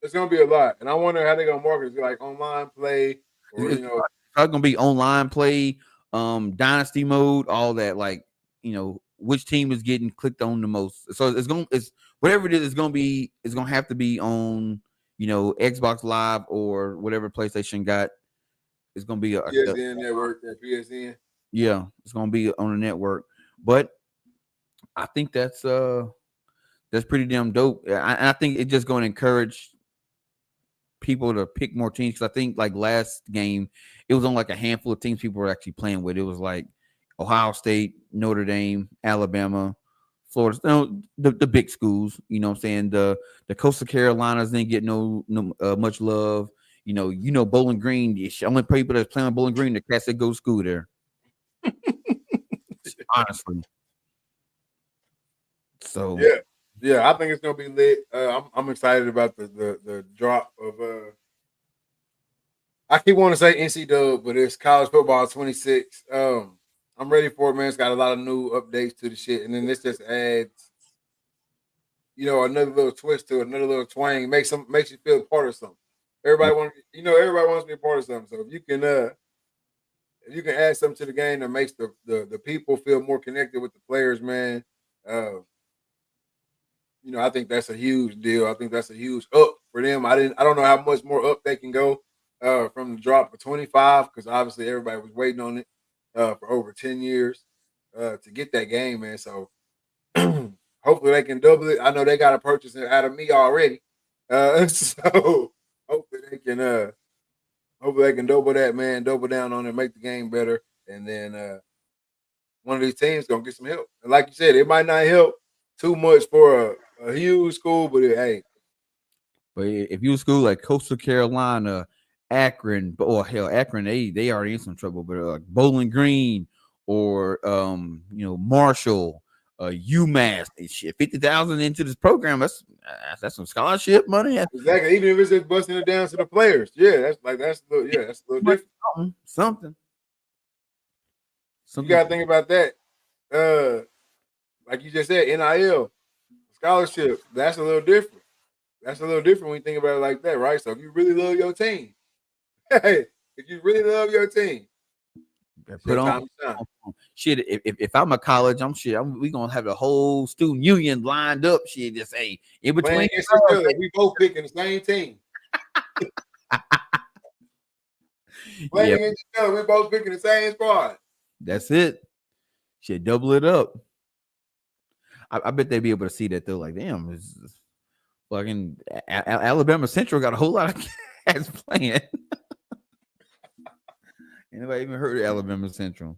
It's gonna be a lot, and I wonder how they're gonna market it, like online play, or it's gonna be online play, dynasty mode, all that. Like, which team is getting clicked on the most. So it's whatever it is. It's gonna have to be on Xbox Live or whatever PlayStation got. It's gonna be a PSN network. That PSN. Yeah, it's gonna be on the network, but I think that's pretty damn dope. I think it's just gonna encourage people to pick more teams, because I think like last game it was on like a handful of teams people were actually playing with. It was like Ohio State, Notre Dame, Alabama, Florida, the big schools. You know what I'm saying? The Coastal Carolinas didn't get no much love. Bowling Green, the only people that's playing Bowling Green, the cats that go to school there. Honestly. So yeah, I think it's gonna be lit. I'm excited about the drop of I keep wanting to say NC but it's college football 26. I'm ready for it, man. It's got a lot of new updates to the shit, and then this just adds, another little twist to it, another little twang, makes you feel part of something. Everybody wants to be a part of something. So if you can add something to the game that makes the people feel more connected with the players, man. I think that's a huge deal. I think that's a huge up for them. I don't know how much more up they can go from the drop of 25, because obviously everybody was waiting on it for over 10 years to get that game, man. So hopefully they can double it. I know they got to purchase it out of me already. So hopefully they can double that, man, double down on it, make the game better. And then one of these teams gonna get some help. And like you said, it might not help too much for a huge school, but hey. But if you school like Coastal Carolina, Akron, or hell, Akron, they already in some trouble. But Bowling Green or Marshall, UMass, shit, 50,000 into this program. That's some scholarship money. Exactly. Even if it's just busting it down to the players, that's a little different. Something. You gotta think about that. Like you just said, NIL scholarship. That's a little different. That's a little different when you think about it like that, right? So if you really love your team, put on shit. If I'm a college, we gonna have the whole student union lined up. Shit, just say in between. We both picking the same team. Playing against each other, we both picking the same squad. That's it. Shit, double it up. I bet they'd be able to see that though. Like, damn, it's fucking Alabama Central got a whole lot of cats playing. Anybody even heard of Alabama Central?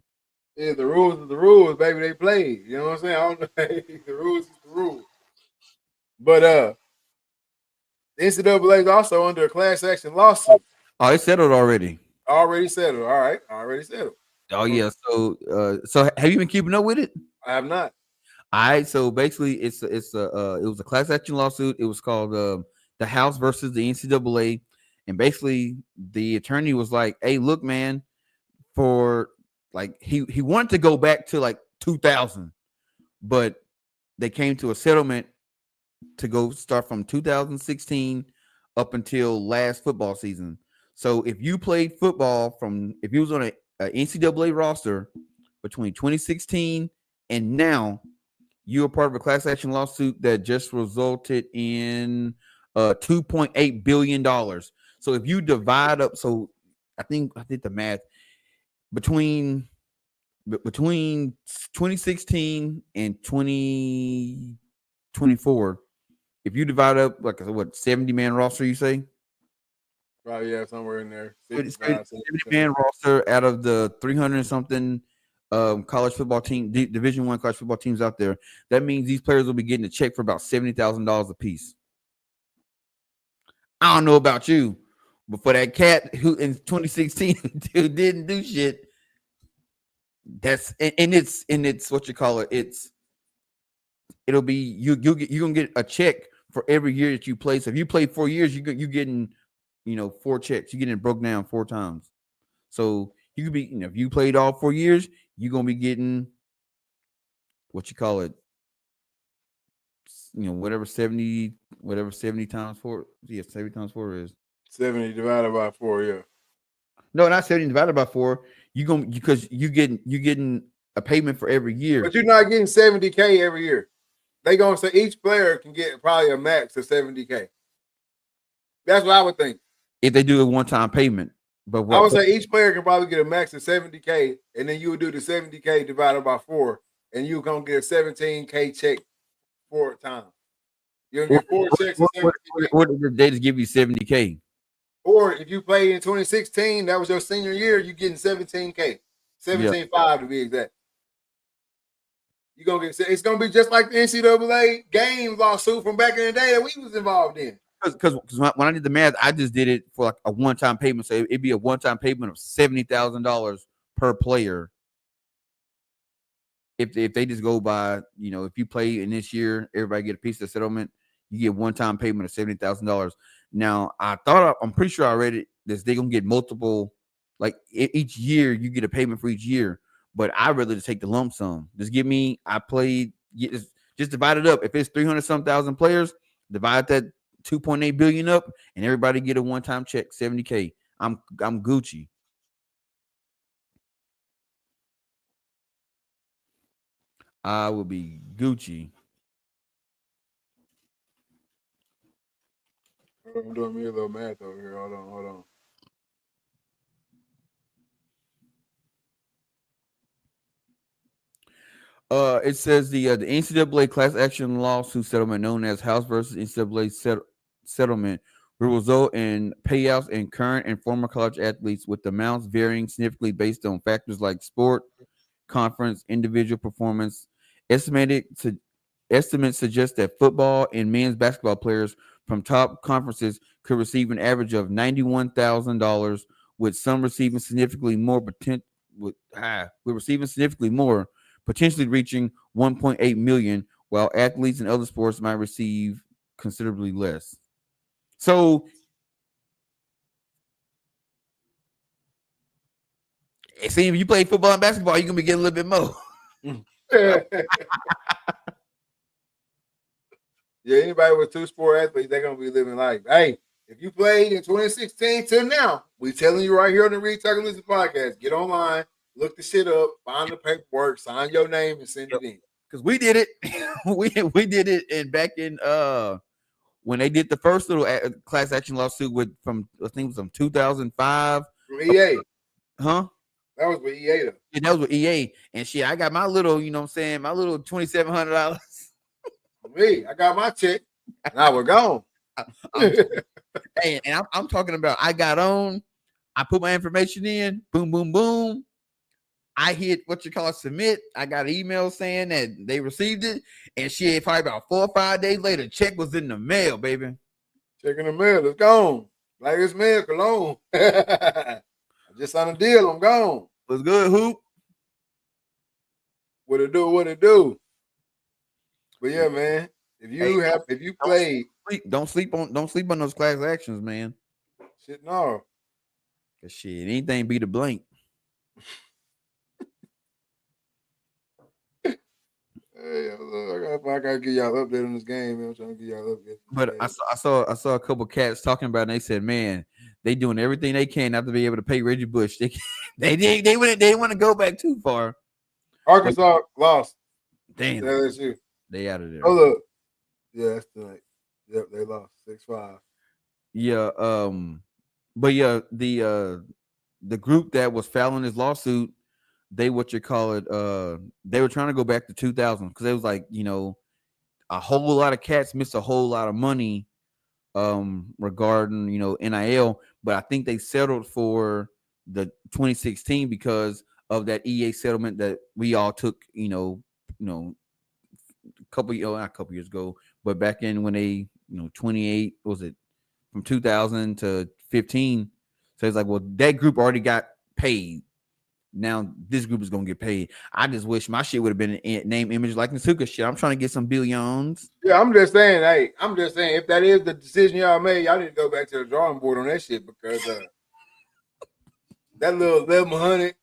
Yeah, the rules are the rules, baby. They play. You know what I'm saying? I don't know. The rules is the rules. But the NCAA is also under a class action lawsuit. Oh, it's settled already. Already settled. All right. Already settled. Oh yeah. So have you been keeping up with it? I have not. All right. So basically, it was a class action lawsuit. It was called the House versus the NCAA, and basically the attorney was like, "Hey, look, man, for like he wanted to go back to like 2000, but they came to a settlement to go start from 2016 up until last football season. So if you played football if you was on a NCAA roster between 2016 and now, you were part of a class action lawsuit that just resulted in $2.8 billion. So if you divide up, so I think I did the math between 2016 and 2024, if you divide up like 70-man roster, you say? Right, yeah, somewhere in there. 70-man roster out of the 300 and something college football team, Division I college football teams out there, that means these players will be getting a check for about $70,000 a piece. I don't know about you, but for that cat who in 2016 who didn't do shit, that's and it's what you call it. It'll be you're gonna get a check for every year that you play. So if you play 4 years, you're getting 4 checks. You're getting it broke down 4 times. So you could be if you played all 4 years, you're gonna be getting what you call it. Whatever 70 times 4. Yeah, 70 times 4 is 70 divided by 4. Yeah. no, not 70 divided by 4. Because you're getting a payment for every year. But you're not getting 70K every year. They gonna say each player can get probably a max of 70K. That's what I would think. If they do a one-time payment. But I would say each player can probably get a max of 70K, and then you would do the 70K divided by 4, and you're gonna get a 17K check 4 times. You're gonna get 4 checks. What did they just give you 70K? Or if you played in 2016, that was your senior year, you're getting 17K, 17.5 to be exact. You're gonna get. It's gonna be just like the NCAA game lawsuit from back in the day that we was involved in. Because when I did the math, I just did it for like a one-time payment. So it'd be a one-time payment of $70,000 per player. If they just go by, if you play in this year, everybody get a piece of the settlement. You get one-time payment of $70,000. Now I'm pretty sure I read it that they're gonna get multiple, like each year you get a payment for each year. But I'd rather just take the lump sum. Just give me. Just divide it up. If it's 300-some thousand players, divide that 2.8 billion up, and everybody get a one-time check, 70K. I'm Gucci. I will be Gucci. I'm doing me a little math over here. Hold on. It says the NCAA class action lawsuit settlement known as House versus NCAA settlement will result in payouts in current and former college athletes, with amounts varying significantly based on factors like sport, conference, individual performance. Estimates suggest that football and men's basketball players from top conferences could receive an average of $91,000, with some receiving significantly more, potentially reaching 1.8 million, while athletes in other sports might receive considerably less. So it seems if you play football and basketball, you're gonna be getting a little bit more. Yeah, anybody with 2 sport athletes, they're gonna be living life. Hey, if you played in 2016 till now, we telling you right here on the Read Talk and Listen podcast, get online, look the shit up, find the paperwork, sign your name, and send it in. Because we did it. we did it, and back in when they did the first little class action lawsuit from I think it was from 2005. From EA. Huh? That was with EA though. Yeah, that was with EA. And shit, I got my little, my little $2,700. Me, I got my check. Now we're gone. Hey, and I'm talking about I got on, I put my information in, boom, boom, boom. I hit submit. I got an email saying that they received it, and shit, probably about 4 or 5 days later, check was in the mail, baby. Check in the mail, it's gone. Like it's mail, cologne. I just signed a deal, I'm gone. What's good, Hoop? What it do? But yeah, man, if you played, don't sleep on those class actions, man. Shit, no. Cause shit, anything beat a blank. Hey, I gotta give y'all an update on this game, man. I'm trying to give y'all an update. But I saw a couple cats talking about it, and they said, man, they doing everything they can not to be able to pay Reggie Bush. They want to go back too far. Arkansas lost. Damn. LSU. They out of there. Oh look. Yeah, that's tonight. Yep, they lost 6-5. Yeah, but yeah, the group that was filing this lawsuit, they they were trying to go back to 2000 because it was like, a whole lot of cats missed a whole lot of money regarding, NIL, but I think they settled for the 2016 because of that EA settlement that we all took, a not a couple years ago, but back in when they, 28, was it from 2000 to 15? So it's like, well, that group already got paid. Now this group is gonna get paid. I just wish my shit would have been in name, image, like Nasuka shit. I'm trying to get some billions. Yeah, I'm just saying. Hey, I'm just saying. If that is the decision y'all made, y'all need to go back to the drawing board on that shit because that little 1100.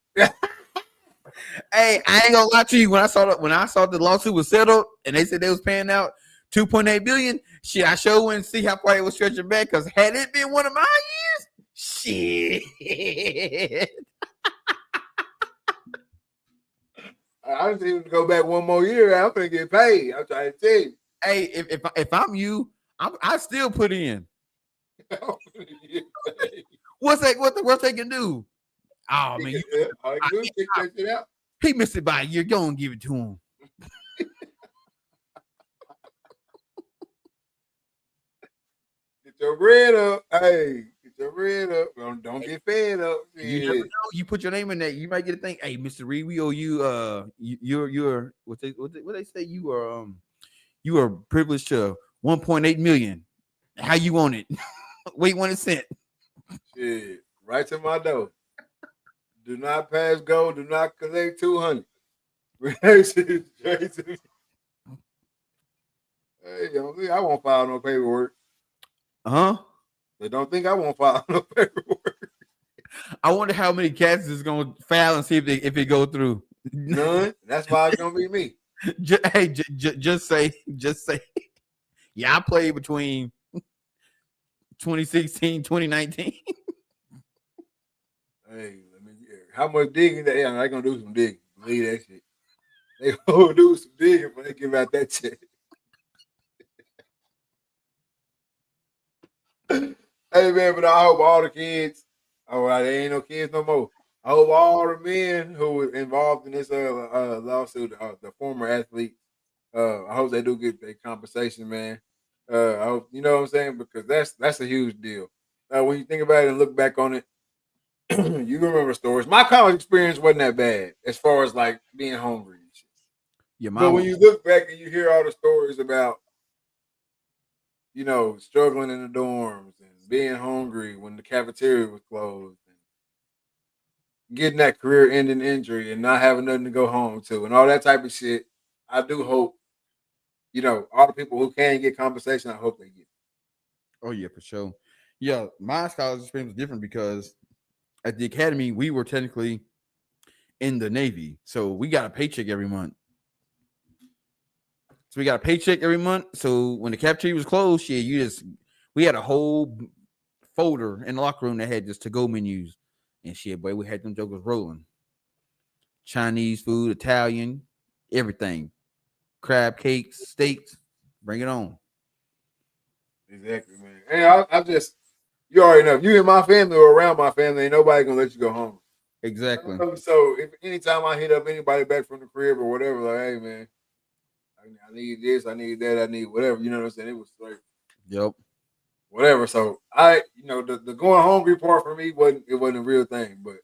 Hey, I ain't gonna lie to you. When I saw the lawsuit was settled and they said they was paying out 2.8 billion, shit, I sure wouldn't see how far it was stretching back. Because had it been one of my years, shit. I just need to go back one more year. I'm gonna get paid. I'm trying to tell you. Hey, if I'm you, I still put in. What's that? What the worst they can do? Oh man, he missed it by a year. Go and give it to him. Get your bread up. Hey, get your bread up. Don't get fed up. You never know. You put your name in there, you might get a thing. Hey, Mr. Reed, we owe you. You're what they say. You are privileged to 1.8 million. How you want it? Wait 1 cent. Shit, right to my door. Do not pass go. Do not collect 200. Hey, don't think I won't file no paperwork. They don't think I won't file no paperwork. I wonder how many cats is gonna file and see if it go through. None. That's why it's gonna be me. Just say. Yeah, I played between 2016, 2019. Hey, let me hear. How much digging that? Yeah, they gonna do some digging. Leave that shit. They gonna do some digging when they give out that check. Hey man, but I hope all the kids. Oh, they ain't no kids no more. I hope all the men who were involved in this lawsuit, the former athletes, I hope they do get their compensation, man. I hope you know what I'm saying because that's a huge deal. When you think about it and look back on it, you remember stories. My college experience wasn't that bad as far as like being hungry and shit. But when you look back and you hear all the stories about, struggling in the dorms and being hungry when the cafeteria was closed and getting that career-ending injury and not having nothing to go home to and all that type of shit, I do hope, all the people who can get compensation, I hope they get it. Oh, yeah, for sure. Yeah, my college experience was different because at the academy, we were technically in the Navy. So we got a paycheck every month. So when the cafeteria was closed, we had a whole folder in the locker room that had just to-go menus. And shit, boy, we had them jokers rolling. Chinese food, Italian, everything. Crab cakes, steaks, bring it on. Exactly, man. Hey, I just, you already know, if you in my family or around my family, ain't nobody gonna let you go home. Exactly. So if anytime I hit up anybody back from the crib or whatever, like, hey man, I need this, I need that, I need whatever. You know what I'm saying? It was like, yep, whatever. So the going hungry part for me wasn't a real thing, but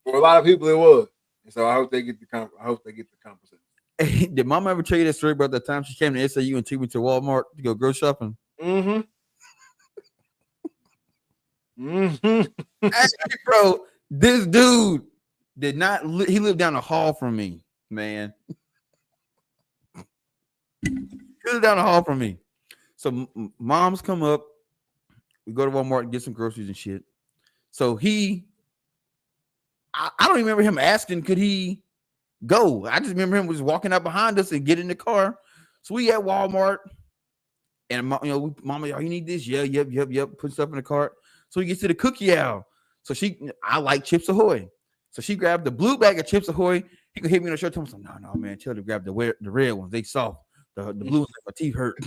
for a lot of people it was. And so I hope they get the compensation. Hey, did Mama ever tell you that story about the time she came to SAU and took me to Walmart to go grocery shopping? Mm-hmm. Hey, bro, this dude did not. He lived down the hall from me, man. He lived down the hall from me. So moms come up. We go to Walmart and get some groceries and shit. So I don't even remember him asking, could he go? I just remember him was walking out behind us and get in the car. So we at Walmart. And Mama, y'all, you need this? Yeah, yep. Put stuff in the cart. So he gets to the cookie aisle. So I like Chips Ahoy. So she grabbed the blue bag of Chips Ahoy. He could hit me in the shirt. I'm like, no, man. Tell her to grab the red ones. They soft. The blue ones, my teeth hurt.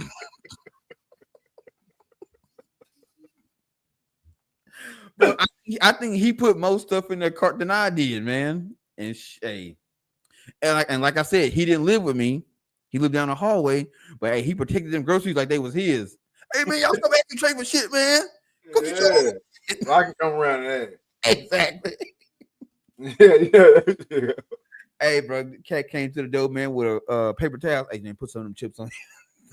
But I think he put more stuff in that cart than I did, man. And like I said, he didn't live with me. He lived down the hallway, but hey, he protected them groceries like they was his. Hey man, y'all come back and trade for shit, man. Yeah. I can come around that. Exactly. Yeah. Hey, bro, the cat came to the door, man, with a paper towel. Hey, man, put some of them chips on.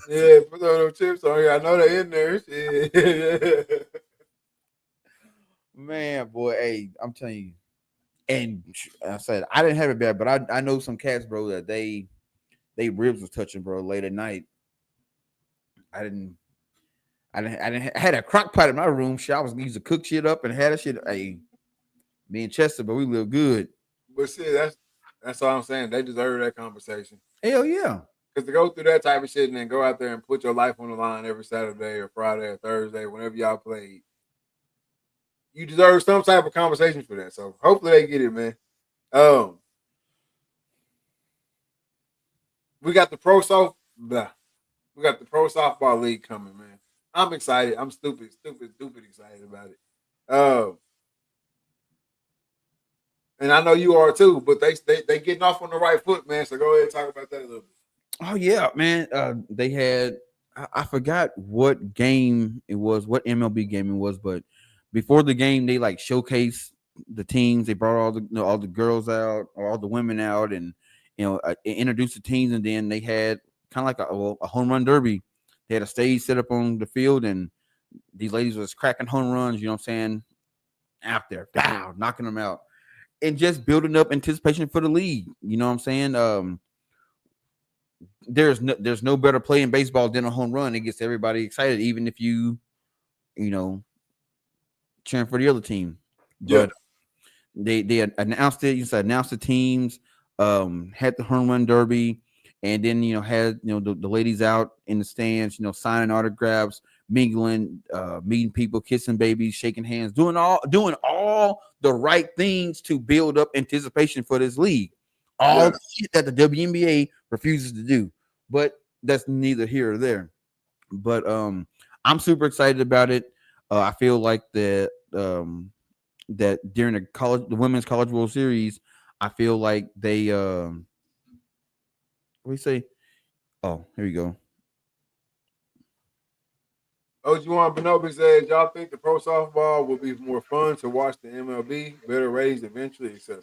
Yeah, put those chips on here. I know they're in there. Shit. Man, boy, hey, I'm telling you. And I said I didn't have it bad, but I know some cats, bro, that they ribs was touching, bro, late at night. I didn't. I had a crock pot in my room. Shit, I was used to cook shit up and had that shit. Hey, me and Chester, but we live good. But see, that's all I'm saying. They deserve that conversation. Hell yeah. Because to go through that type of shit and then go out there and put your life on the line every Saturday or Friday or Thursday, whenever y'all played, you deserve some type of conversation for that. So hopefully they get it, man. We got the we got the pro softball league coming, man. I'm excited. I'm stupid excited about it. And I know you are too, but they getting off on the right foot, man. So go ahead and talk about that a little bit. Oh yeah, man. They had I forgot what game it was, what MLB game it was, but before the game they like showcased the teams. They brought all the girls out or all the women out, and introduced the teams, and then they had kind of like a home run derby. They had a stage set up on the field, and these ladies was cracking home runs. You know what I'm saying? Out there, pow, knocking them out, and just building up anticipation for the league. You know what I'm saying? There's no better play in baseball than a home run. It gets everybody excited, even if you cheering for the other team. But they announced it. Announced the teams, had the home run derby, and then had the ladies out in the stands, signing autographs, mingling, meeting people, kissing babies, shaking hands, doing all the right things to build up anticipation for this league. All the shit that the WNBA refuses to do. But that's neither here or there. But I'm super excited about it. I feel like that during the Women's College World Series, I feel like they what do you say? Oh, here we go. Juwan Benobi says, y'all think the pro softball will be more fun to watch the MLB, better ratings eventually, etc.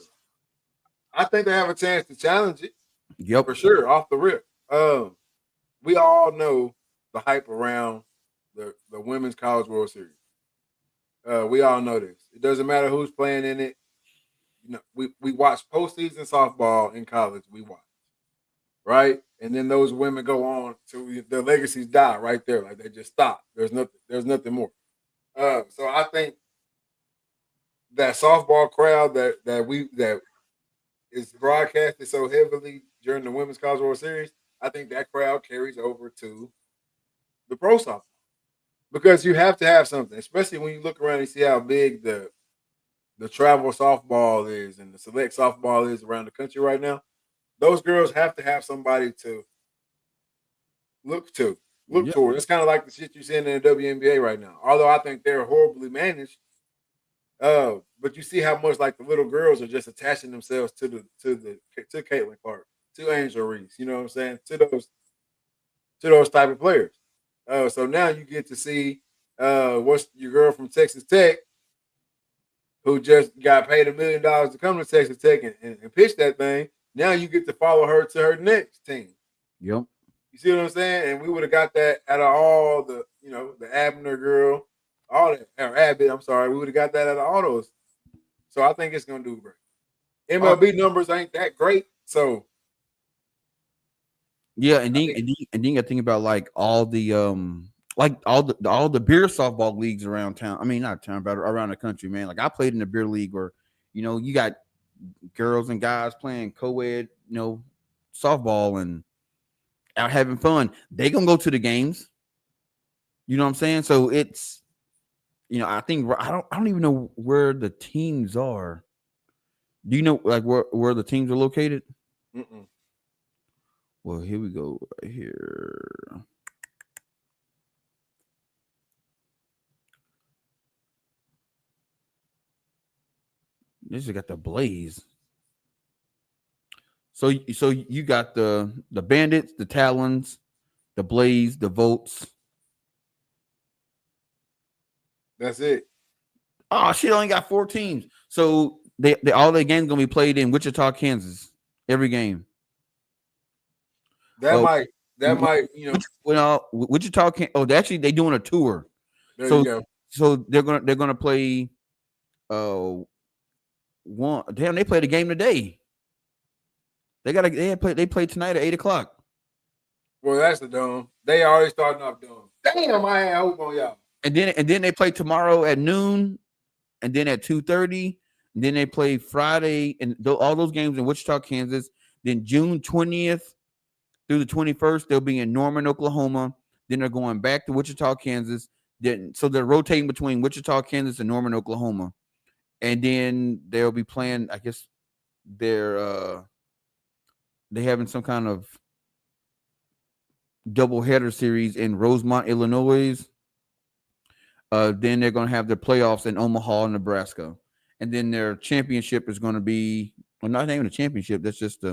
I think they have a chance to challenge it. Yep, for sure, off the rip. We all know the hype around the Women's College World Series. We all know this. It doesn't matter who's playing in it. We watch postseason softball in college. We watch, right? And then those women go on to their legacies die right there. Like they just stop. There's nothing more. So I think that softball crowd that is broadcasted so heavily during the Women's College World Series, I think that crowd carries over to the pro softball because you have to have something, especially when you look around and see how big the travel softball is and the select softball is around the country right now. Those girls have to have somebody to look toward. It's kind of like the shit you're seeing in the WNBA right now. Although I think they're horribly managed, but you see how much like the little girls are just attaching themselves to Caitlin Clark, to Angel Reese. You know what I'm saying? To those type of players. So now you get to see what's your girl from Texas Tech, who just got paid $1 million to come to Texas Tech and pitch that thing. Now you get to follow her to her next team. Yep. You see what I'm saying? And we would have got that out of all the, the Abner girl, all that, or Abbott, I'm sorry. We would have got that out of all those. So I think it's going to do great. MLB numbers ain't that great. So. Yeah, and then you think about like all the all the beer softball leagues around town. I mean, not town, but around the country, man. Like I played in the beer league where, you got girls and guys playing co-ed, softball and out having fun. They gonna go to the games. You know what I'm saying? So it's, I think I don't even know where the teams are. Do you know like where the teams are located? Mm-mm. Well, here we go. Right here. This has got the Blaze. So you got the Bandits, the Talons, the Blaze, the Volts. That's it. Oh, shit, only got 4 teams. So They all their games gonna be played in Wichita, Kansas. Every game. That might, Wichita can. Oh, they doing a tour. there So you go. so they're gonna play. One damn. They played a game today. They play tonight at 8:00. Well, that's the dumb. They already starting off dumb. Damn, I had hope on y'all. And then they play tomorrow at noon, and then at 2:30. And then they play Friday, and all those games in Wichita, Kansas. Then June 20th through the 21st, they'll be in Norman, Oklahoma. Then they're going back to Wichita, Kansas. So they're rotating between Wichita, Kansas, and Norman, Oklahoma. And then they'll be playing. I guess they're having some kind of doubleheader series in Rosemont, Illinois. Then they're going to have their playoffs in Omaha, Nebraska. And then their championship is going to be, well, not even a championship. That's just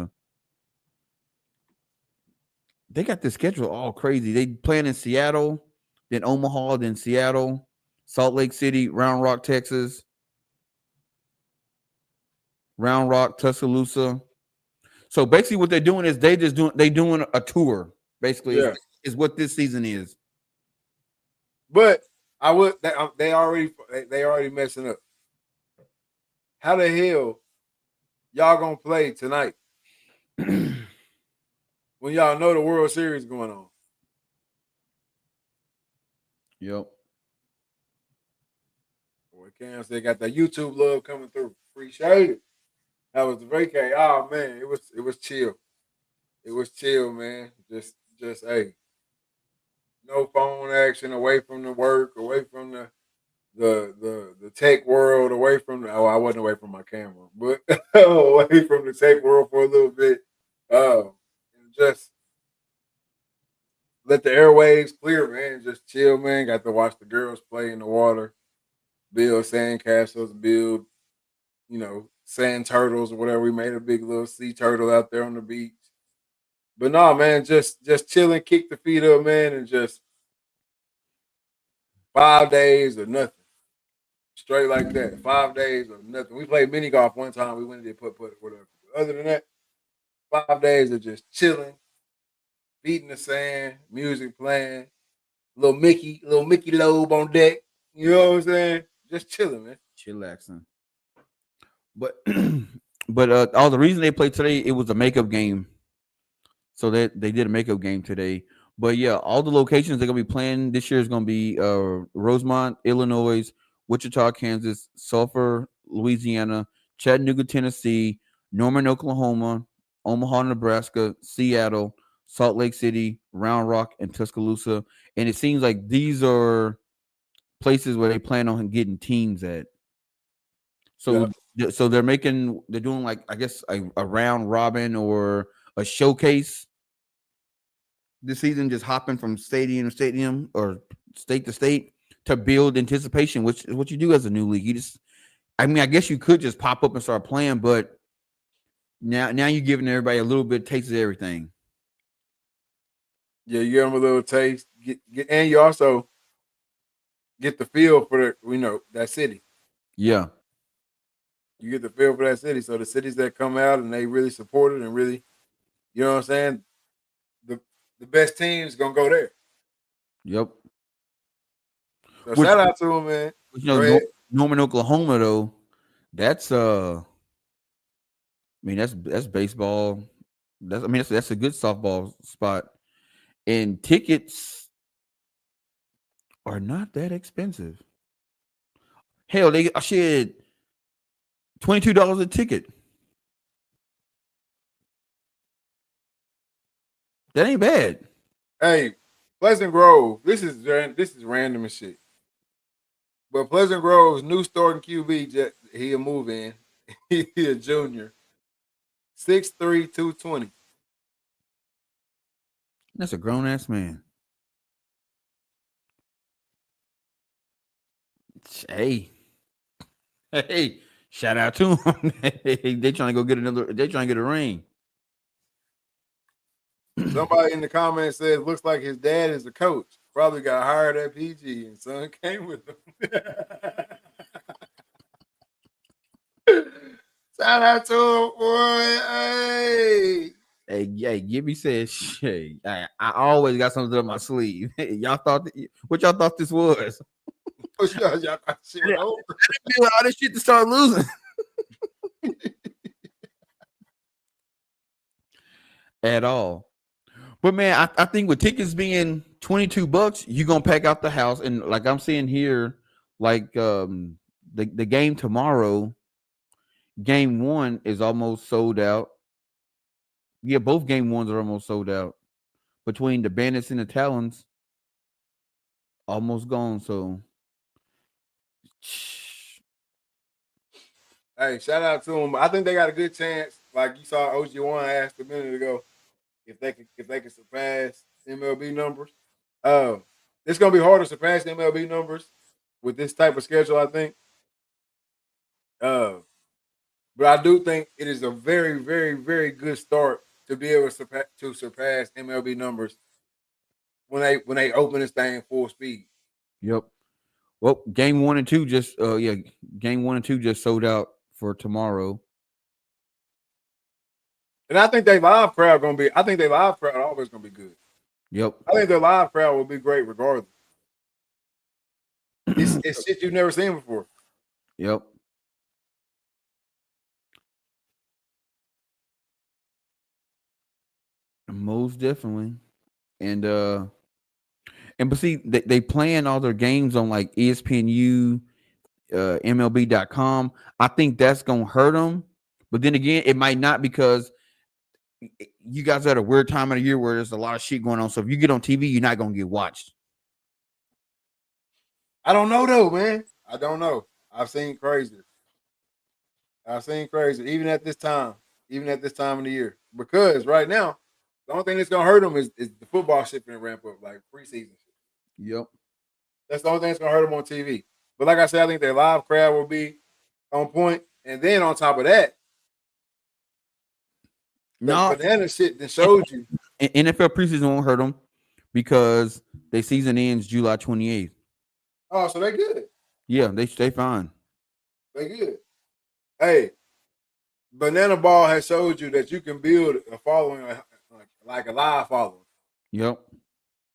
they got the schedule all crazy. They playing in Seattle, then Omaha, then Seattle, Salt Lake City, Round Rock, Texas, Round Rock, Tuscaloosa. So basically what they're doing is they doing a tour. Basically, is what this season is. But they already messing up. How the hell y'all gonna play tonight when y'all know the World Series going on? Yep. Boy, Cam said got that YouTube love coming through. Appreciate it. That was the vacay. Oh man, it was chill. It was chill, man. Just hey, no phone action, away from the work, away from the tech world, away from I wasn't away from my camera, but away from the tech world for a little bit. And just let the airwaves clear, man. Just chill, man. Got to watch the girls play in the water, build sandcastles, build, sand turtles or whatever. We made a big little sea turtle out there on the beach. But no, man, just chilling, kick the feet up, man, and just 5 days or nothing. Straight like that. 5 days or nothing. We played mini golf one time. We went and did put whatever. But other than that, 5 days of just chilling, feet in the sand, music playing, little Mickey Lobe on deck. You know what I'm saying? Just chilling, man. Chillaxing. But all the reason they played today, it was a makeup game. So they did a makeup game today. But yeah, all the locations they're gonna be playing this year is gonna be Rosemont, Illinois, Wichita, Kansas, Sulphur, Louisiana, Chattanooga, Tennessee, Norman, Oklahoma, Omaha, Nebraska, Seattle, Salt Lake City, Round Rock, and Tuscaloosa. And it seems like these are places where they plan on getting teams at. So they're doing like, I guess, a round robin or a showcase this season, just hopping from stadium to stadium or state to state to build anticipation, which is what you do as a new league. I guess you could just pop up and start playing, but now you're giving everybody a little bit of taste of everything. Yeah, you give them a little taste, and you also get the feel for that city. Yeah. You get the feel for that city. So the cities that come out and they really support it and really, you know what I'm saying? The best team's gonna go there. Yep. So shout out to them, man. Norman, Oklahoma, though, that's that's baseball. That's a good softball spot. And tickets are not that expensive. Hell, they shit $22 a ticket. That ain't bad. Hey, Pleasant Grove. This is random as shit. But Pleasant Grove's new starting QB, he'll move in. He a junior. 6'3", 220. That's a grown ass man. Hey, shout out to him. They trying to go get they trying to get a ring. Somebody in the comments says, looks like his dad is a coach. Probably got hired at PG and son came with him. Shout out to him, boy. Hey. Hey, Gibby said, "Shit, I always got something up my sleeve." Y'all thought what y'all thought this was? Y'all thought shit was over. Feel all this shit to start losing at all. But man, I think with tickets being $22, you're gonna pack out the house. And like I'm seeing here, like the game tomorrow, game one is almost sold out. Yeah, both game ones are almost sold out. Between the Bandits and the Talons, almost gone. So Hey, shout out to them. I think they got a good chance. Like you saw OG1 asked a minute ago, if they could surpass MLB numbers. It's gonna be hard to surpass MLB numbers with this type of schedule, I think. But I do think it is a very, very, very good start to be able to surpass MLB numbers when they open this thing full speed. Yep. Well, game 1 and 2 just game 1 and 2 just sold out for tomorrow. And I think their live crowd always gonna be good. Yep. I think their live crowd will be great regardless. It's shit you've never seen before. Yep. Most definitely. And but see, they plan all their games on like ESPNU, MLB.com. I think that's gonna hurt them. But then again, it might not, because you guys are at a weird time of the year where there's a lot of shit going on. So if you get on TV, you're not gonna get watched. I don't know though, man. I don't know. I've seen crazy. Even at this time of the year. Because right now, the only thing that's gonna hurt them is the football shit gonna ramp up, like preseason shit. Yep. That's the only thing that's gonna hurt them on TV. But like I said, I think their live crowd will be on point. And then on top of that, the banana shit that showed you. NFL preseason won't hurt them because their season ends July 28th. Oh, so they good. Yeah, they fine. They good. Hey, Banana Ball has showed you that you can build a following like a live following. Yep.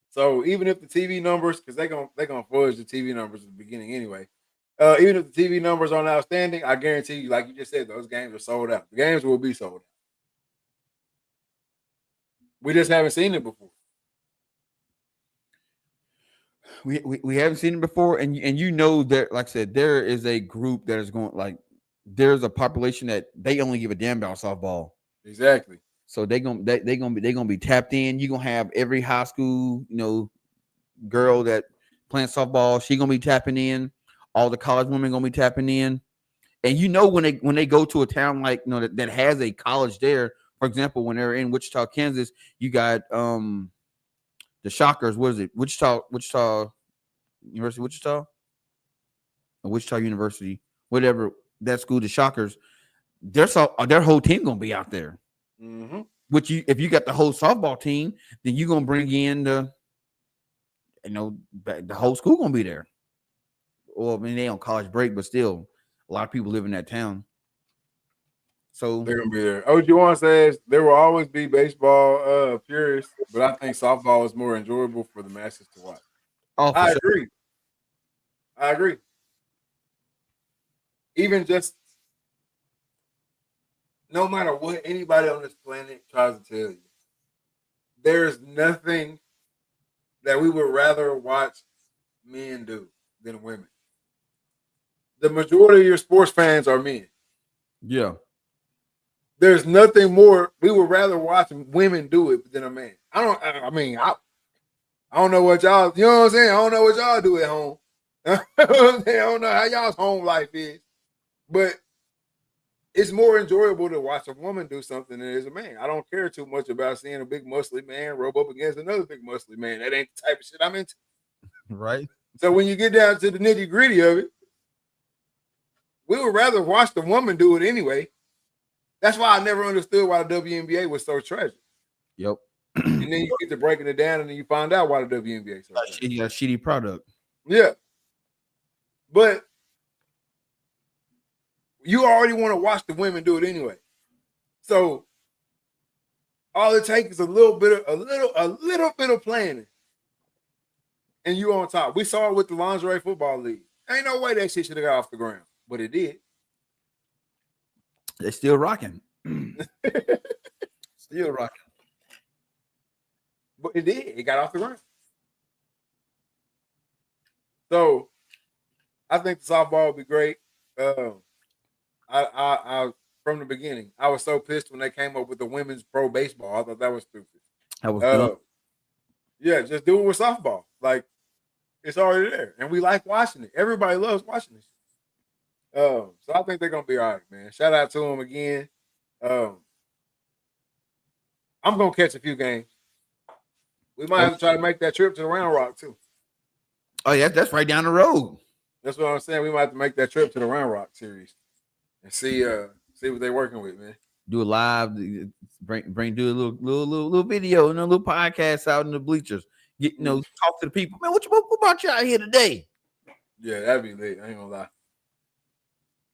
So even if the TV numbers, because they're gonna fudge the TV numbers at the beginning anyway. Even if the TV numbers aren't outstanding, I guarantee you, like you just said, those games are sold out. The games will be sold out. We just haven't seen it before. We haven't seen it before, and you know that, like I said, there is a group that is going, like, there's a population that they only give a damn about softball. Exactly. So they're gonna be tapped in. You're gonna have every high school, girl that playing softball, she gonna be tapping in. All the college women gonna be tapping in. And when they go to a town like that has a college there, for example, when they're in Wichita, Kansas, you got the Shockers. What is it? Wichita University, Wichita, or Wichita University, whatever that school. The Shockers, their whole team gonna be out there. Mm-hmm. Which if you got the whole softball team, then you're gonna bring in the whole school gonna be there. Well, I mean, they on college break, but still, a lot of people live in that town. So they're gonna be there. OG1 says there will always be baseball purists, but I think softball is more enjoyable for the masses to watch. Oh, I sure. agree. Even just no matter what anybody on this planet tries to tell you, there's nothing that we would rather watch men do than women. The majority of your sports fans are men. Yeah. There's nothing more we would rather watch women do it than a man. I don't know what y'all, you know what I'm saying? I don't know what y'all do at home. I don't know how y'all's home life is. But it's more enjoyable to watch a woman do something than it is a man. I don't care too much about seeing a big muscly man rub up against another big muscly man. That ain't the type of shit I'm into. Right. So when you get down to the nitty gritty of it, we would rather watch the woman do it anyway. That's why I never understood why the WNBA was so tragic. Yep. And then you get to breaking it down, and then you find out why the WNBA is so tragic. A shitty product. Yeah. But you already want to watch the women do it anyway. So all it takes is a little bit of planning, and you on top. We saw it with the lingerie football league. Ain't no way that shit should have got off the ground, but it did. They're still rocking. Still rocking. But it did. It got off the ground. So I think the softball would be great. I from the beginning, I was so pissed when they came up with the women's pro baseball. I thought that was stupid. That was dumb. Yeah, just do it with softball. Like, it's already there, and we like watching it. Everybody loves watching this. So I think they're gonna be all right, man. Shout out to them again. I'm gonna catch a few games. We might have to try to make that trip to the Round Rock too. Oh yeah, that's right down the road. That's what I'm saying. We might have to make that trip to the Round Rock series and see what they're working with, man. Do a live, do a little video and a little podcast out in the bleachers. Get talk to the people. Man, what about you out here today? Yeah, that'd be lit. I ain't gonna lie.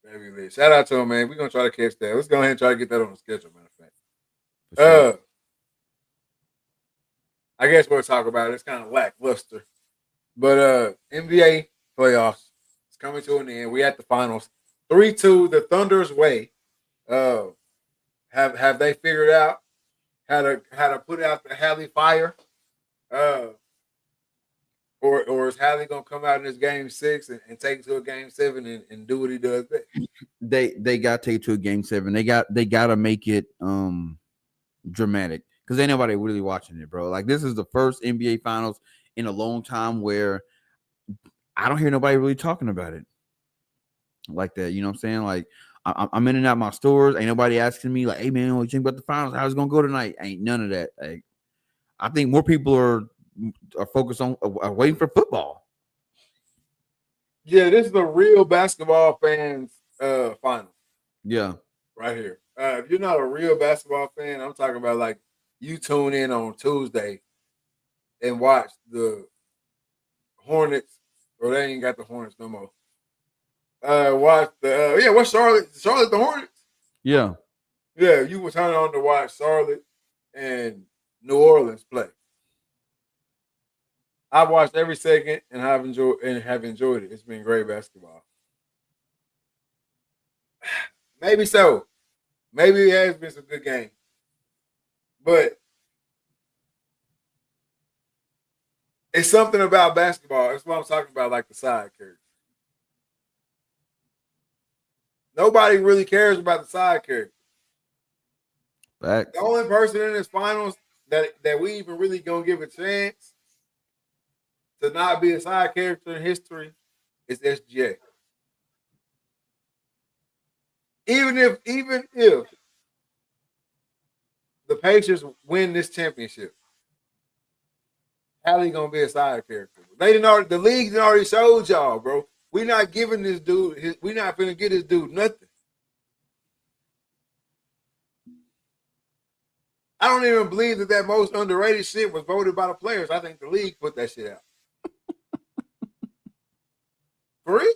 That'd be lit. Shout out to them, man. We're gonna try to catch that. Let's go ahead and try to get that on the schedule, matter of fact. Sure. I guess we'll talk about it. It's kind of lackluster. But NBA playoffs is coming to an end. We at the finals. 3-2 the Thunder's way. Have they figured out how to put out the Hallie fire? Or is Hallie gonna come out in this game 6 and take it to a game 7 and do what he does best? They got to take it to a game 7. They got to make it dramatic because ain't nobody really watching it, bro. Like, this is the first NBA finals in a long time where I don't hear nobody really talking about it like that. You know what I'm saying? Like, I'm in and out my stores. Ain't nobody asking me like, "Hey man, what you think about the finals? How's it gonna go tonight?" Ain't none of that. Like, I think more people are focused on waiting for football. Yeah, this is a real basketball fans final. Yeah, right here. If you're not a real basketball fan, I'm talking about like you tune in on Tuesday and watch the Hornets, or they ain't got the Hornets no more. Watch the what's Charlotte the Hornets? Yeah. You were turning on to watch Charlotte and New Orleans play. I've watched every second and have enjoyed it. It's been great basketball. Maybe so. Maybe it has been some good games. But it's something about basketball. That's what I'm talking about, like the side characters. Nobody really cares about the side characters. Facts. The only person in this finals that we even really gonna give a chance to not be a side character in history is SGA. Even if the Pacers win this championship, Hallie gonna be a side character. The league already showed y'all, bro. We not giving this dude. We not finna get this dude nothing. I don't even believe that most underrated shit was voted by the players. I think the league put that shit out. For real,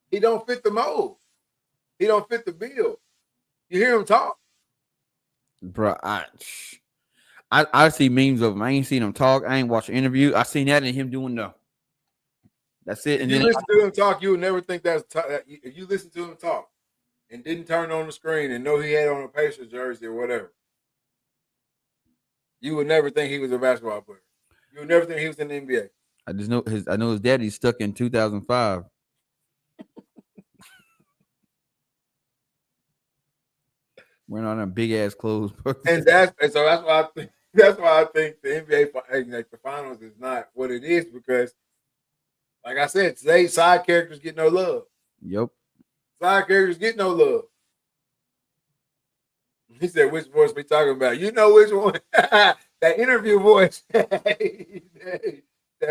he don't fit the mold. He don't fit the bill. You hear him talk, bro. I see memes of him. I ain't seen him talk. I ain't watched an interview. I seen that in him doing that's it. And you then listen to him talk, you would never think if you listen to him talk and didn't turn on the screen and know he had on a Pacers jersey or whatever, you would never think he was a basketball player. You would never think he was in the NBA. I know his daddy's stuck in 2005. Wearing on them big ass clothes. And that's why I think the NBA, like the finals, is not what it is, because, like I said, today side characters get no love. Yep. Side characters get no love. He said, "Which voice we talking about? You know which one? That interview voice, that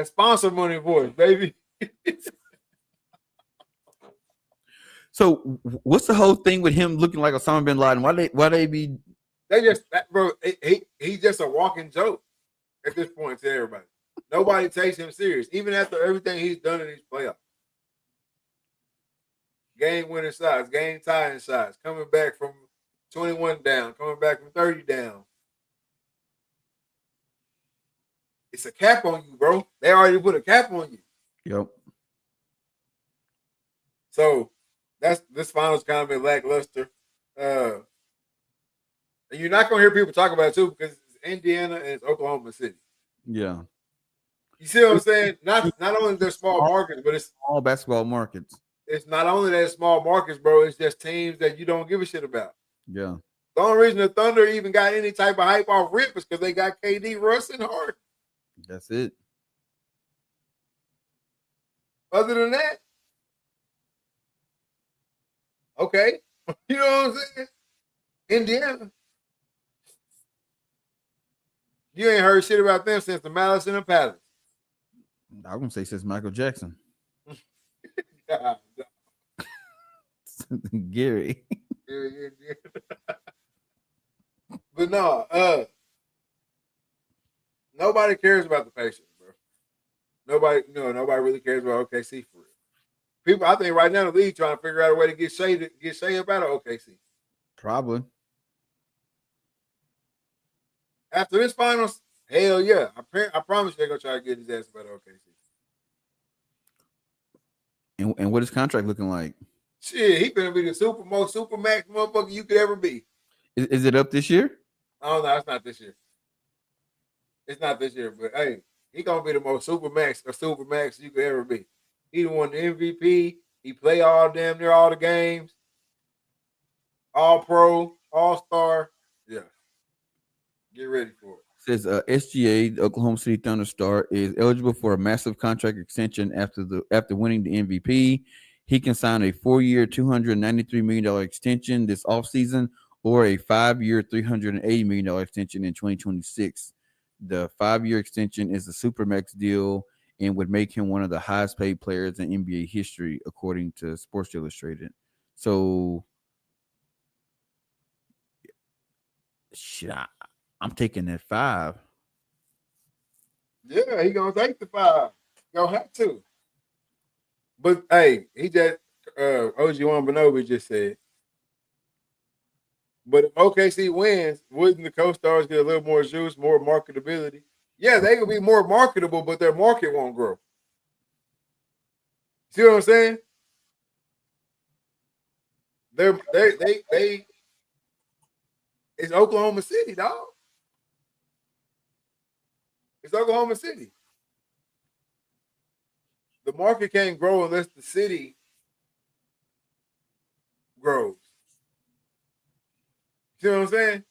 sponsor money voice, baby." So, what's the whole thing with him looking like Osama bin Laden? Why they be? They just, bro. He's just a walking joke at this point to everybody. Nobody takes him serious, even after everything he's done in these playoffs. game winning shots, game tying shots, coming back from 21 down, coming back from 30 down. It's a cap on you, bro. They already put a cap on you. Yep. So this finals kind of been lackluster. And you're not gonna hear people talk about it too because it's Indiana and it's Oklahoma City. Yeah. You see what I'm saying? Not only they're small markets, but it's all basketball markets. It's not only that small markets, bro. It's just teams that you don't give a shit about. Yeah. The only reason the Thunder even got any type of hype off rip is because they got KD, Russ, and Harden. That's it. Other than that, okay. You know what I'm saying? Indiana. You ain't heard shit about them since the Malice in the Palace. I'm gonna say since Michael Jackson. Gary. But no, nobody cares about the Pacers, bro. Nobody really cares about OKC for real. People, I think right now the league trying to figure out a way to get Shea up out of OKC. Probably. After this finals, hell yeah. I promise they're gonna try to get his ass up out of OKC. And what is contract looking like? Shit, he gonna be the most super max motherfucker you could ever be. Is it up this year? Oh no, it's not this year. It's not this year, but hey, he gonna be the most super max you could ever be. He won the MVP. He play all damn near all the games. All pro, all star. Yeah. Get ready for it. Says SGA, the Oklahoma City Thunder star, is eligible for a massive contract extension after winning the MVP. He can sign a 4-year, $293 million extension this offseason or a 5-year, $380 million extension in 2026. The 5-year extension is a supermax deal and would make him one of the highest paid players in NBA history, according to Sports Illustrated. So, shit, I'm taking that 5. Yeah, he gonna take the 5. Gonna have to. But hey, he just OG Wambanobi just said. But if OKC wins, wouldn't the co-stars get a little more juice, more marketability? Yeah, they could be more marketable, but their market won't grow. See what I'm saying? They it's Oklahoma City, dog. It's Oklahoma City. The market can't grow unless the city grows. See what I'm saying?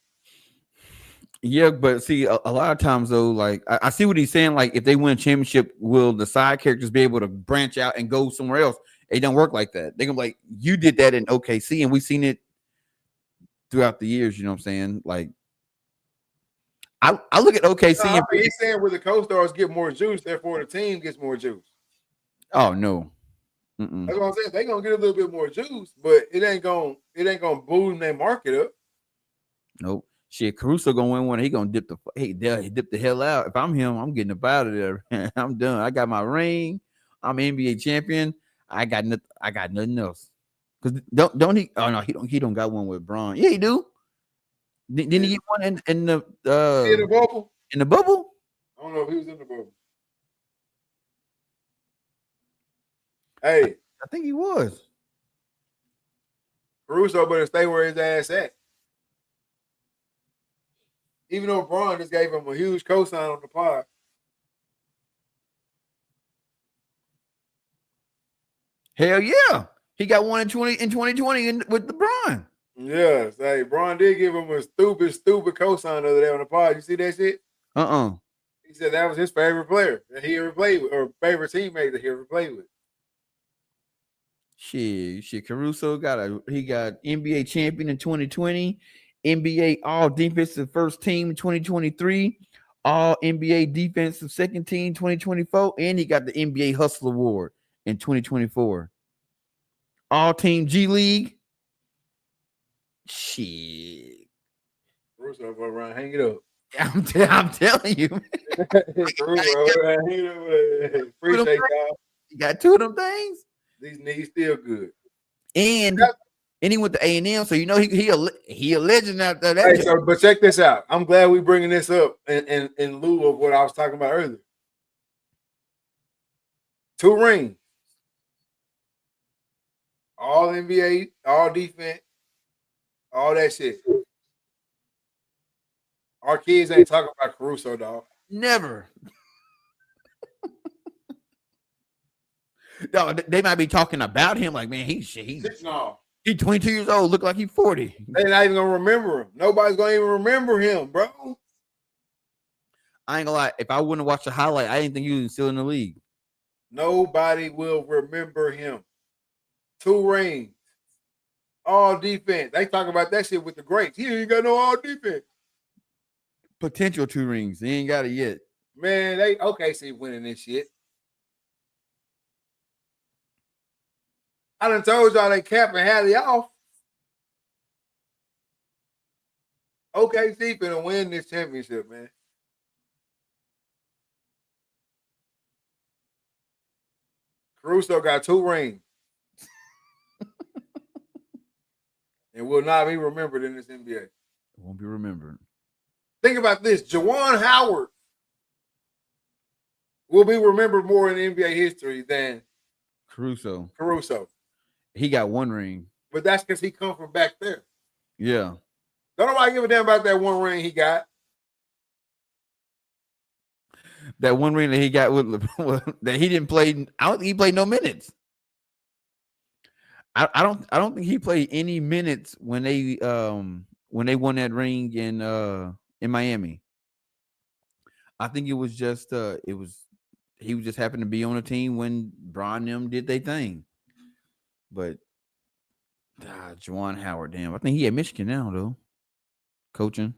Yeah, but see, a lot of times though, like I see what he's saying. Like if they win a championship, will the side characters be able to branch out and go somewhere else? It don't work like that. They're gonna be like, you did that in OKC, and we've seen it throughout the years. You know what I'm saying? Like I look at OKC. No, he's saying where the co-stars get more juice, therefore the team gets more juice. Oh no, that's what I'm saying. They're gonna get a little bit more juice, but it ain't gonna boom their market up. Nope. Shit, Caruso gonna win one. He gonna dip the hell out. If I'm him, I'm getting up out of there. I'm done. I got my ring. I'm NBA champion. I got nothing else. Cause don't he? Oh no, he don't got one with Braun. Yeah, he do. Didn't he get one in the bubble? In the bubble? I don't know if he was in the bubble. Hey, I think he was. Caruso better stay where his ass at. Even though Braun just gave him a huge cosign on the pod. Hell yeah. He got one in 2020 with LeBron. Yes. Hey, Braun did give him a stupid cosign the other day on the pod. You see that shit? He said that was his favorite player that he ever played with, or favorite teammate that he ever played with. Shit. Caruso got NBA champion in 2020, NBA All Defensive First Team in 2023, All NBA Defensive Second Team 2024, and he got the NBA Hustle Award in 2024. All Team G League. Shit. Caruso go around, hang it up. I'm telling you. Appreciate y'all. You got 2 of them things. These knees still good. and he went to A&M, so he a legend out there. Hey, so but check this out. I'm glad we bringing this up in lieu of what I was talking about earlier. 2 rings, all NBA, all defense, all that shit. Our kids ain't talking about Caruso, dog. Never. No, they might be talking about him like, man, he's 22 years old, look like he's 40. They're not even gonna remember him. Nobody's gonna even remember him, bro. I ain't gonna lie. If I wouldn't have watched the highlight, I didn't think he was still in the league. Nobody will remember him. 2 rings, all defense. They talk about that shit with the greats. He ain't got no all defense. Potential 2 rings. He ain't got it yet. Man, they OKC winning this shit. I done told y'all they capping Hallie off. OKC finna win this championship, man. Caruso got 2 rings. And will not be remembered in this NBA. It won't be remembered. Think about this. Juwan Howard will be remembered more in NBA history than Caruso. He got 1 ring. But that's because he come from back there. Yeah. Don't nobody give a damn about that 1 ring he got. That 1 ring that he got with that he didn't play. I don't think he played no minutes. I don't think he played any minutes when they won that ring in Miami. I think it was just he was just happened to be on a team when Bron and them did their thing. But Juwan Howard, damn, I think he at Michigan now though, coaching.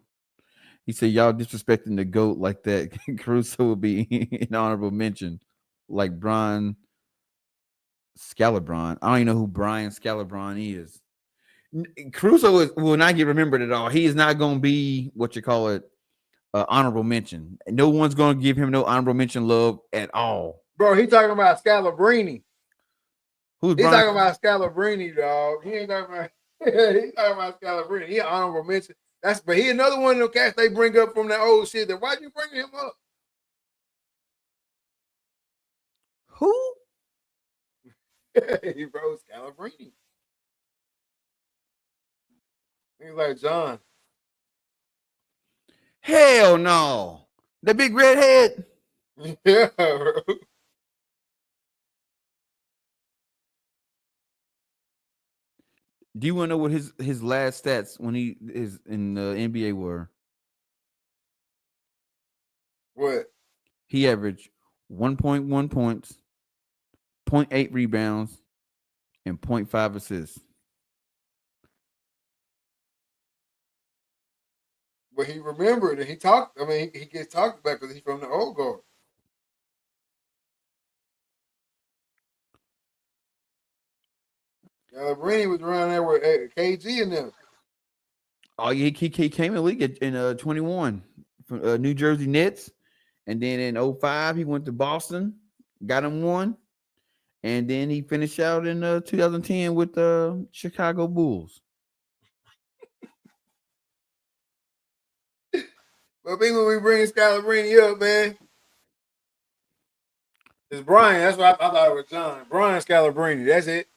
He said y'all disrespecting the GOAT like that. Caruso will be an honorable mention, like Brian Scalabrine. I don't even know who Brian Scalabrine is. Caruso will not get remembered at all. He is not going to be what you call it, honorable mention. No one's going to give him no honorable mention love at all. Bro, he talking about Scalabrini. Who's He's Brian? talking about Scalabrini, dog. He ain't talking about. He's talking about Scalabrini. He an honorable mention. But he another one of the cats they bring up from that old shit. That why'd you bring him up? Who? He bro Scalabrini. He's like John. Hell no. The big red head. Yeah, bro. Do you want to know what his last stats when he is in the NBA were? What? He averaged 1.1 points, 0.8 rebounds, and 0.5 assists. But he remembered and he talked. I mean, he gets talked about because he's from the old guard. Scalabrini was around there with KG and them. Oh, he came in the league in 21 from New Jersey Nets. And then in 05, he went to Boston, got him 1. And then he finished out in 2010 with the Chicago Bulls. But people we bring Scalabrini up, man. It's Brian. That's what I thought it was John. Brian Scalabrini. That's it.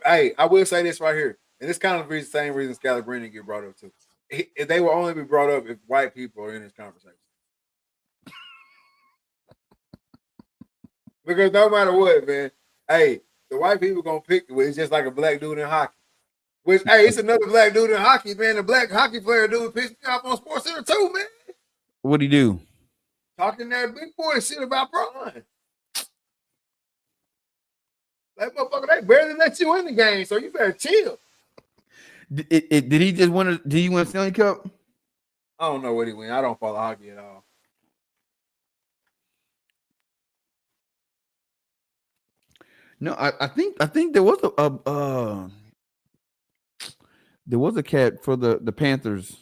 Hey, I will say this right here. And this kind of the same reason Scalabrini get brought up too. They will only be brought up if white people are in this conversation. Because no matter what, man, hey, the white people gonna pick it. It's just like a black dude in hockey. Which, hey, it's another black dude in hockey, man. The black hockey player dude pissed me off on SportsCenter too, man. What'd he do? Talking that big boy shit about Brian. That motherfucker, they barely let you in the game, so you better chill. Did he just win? Did he win a Stanley Cup? I don't know what he win. I don't follow hockey at all. No, I think there was a cat for the Panthers,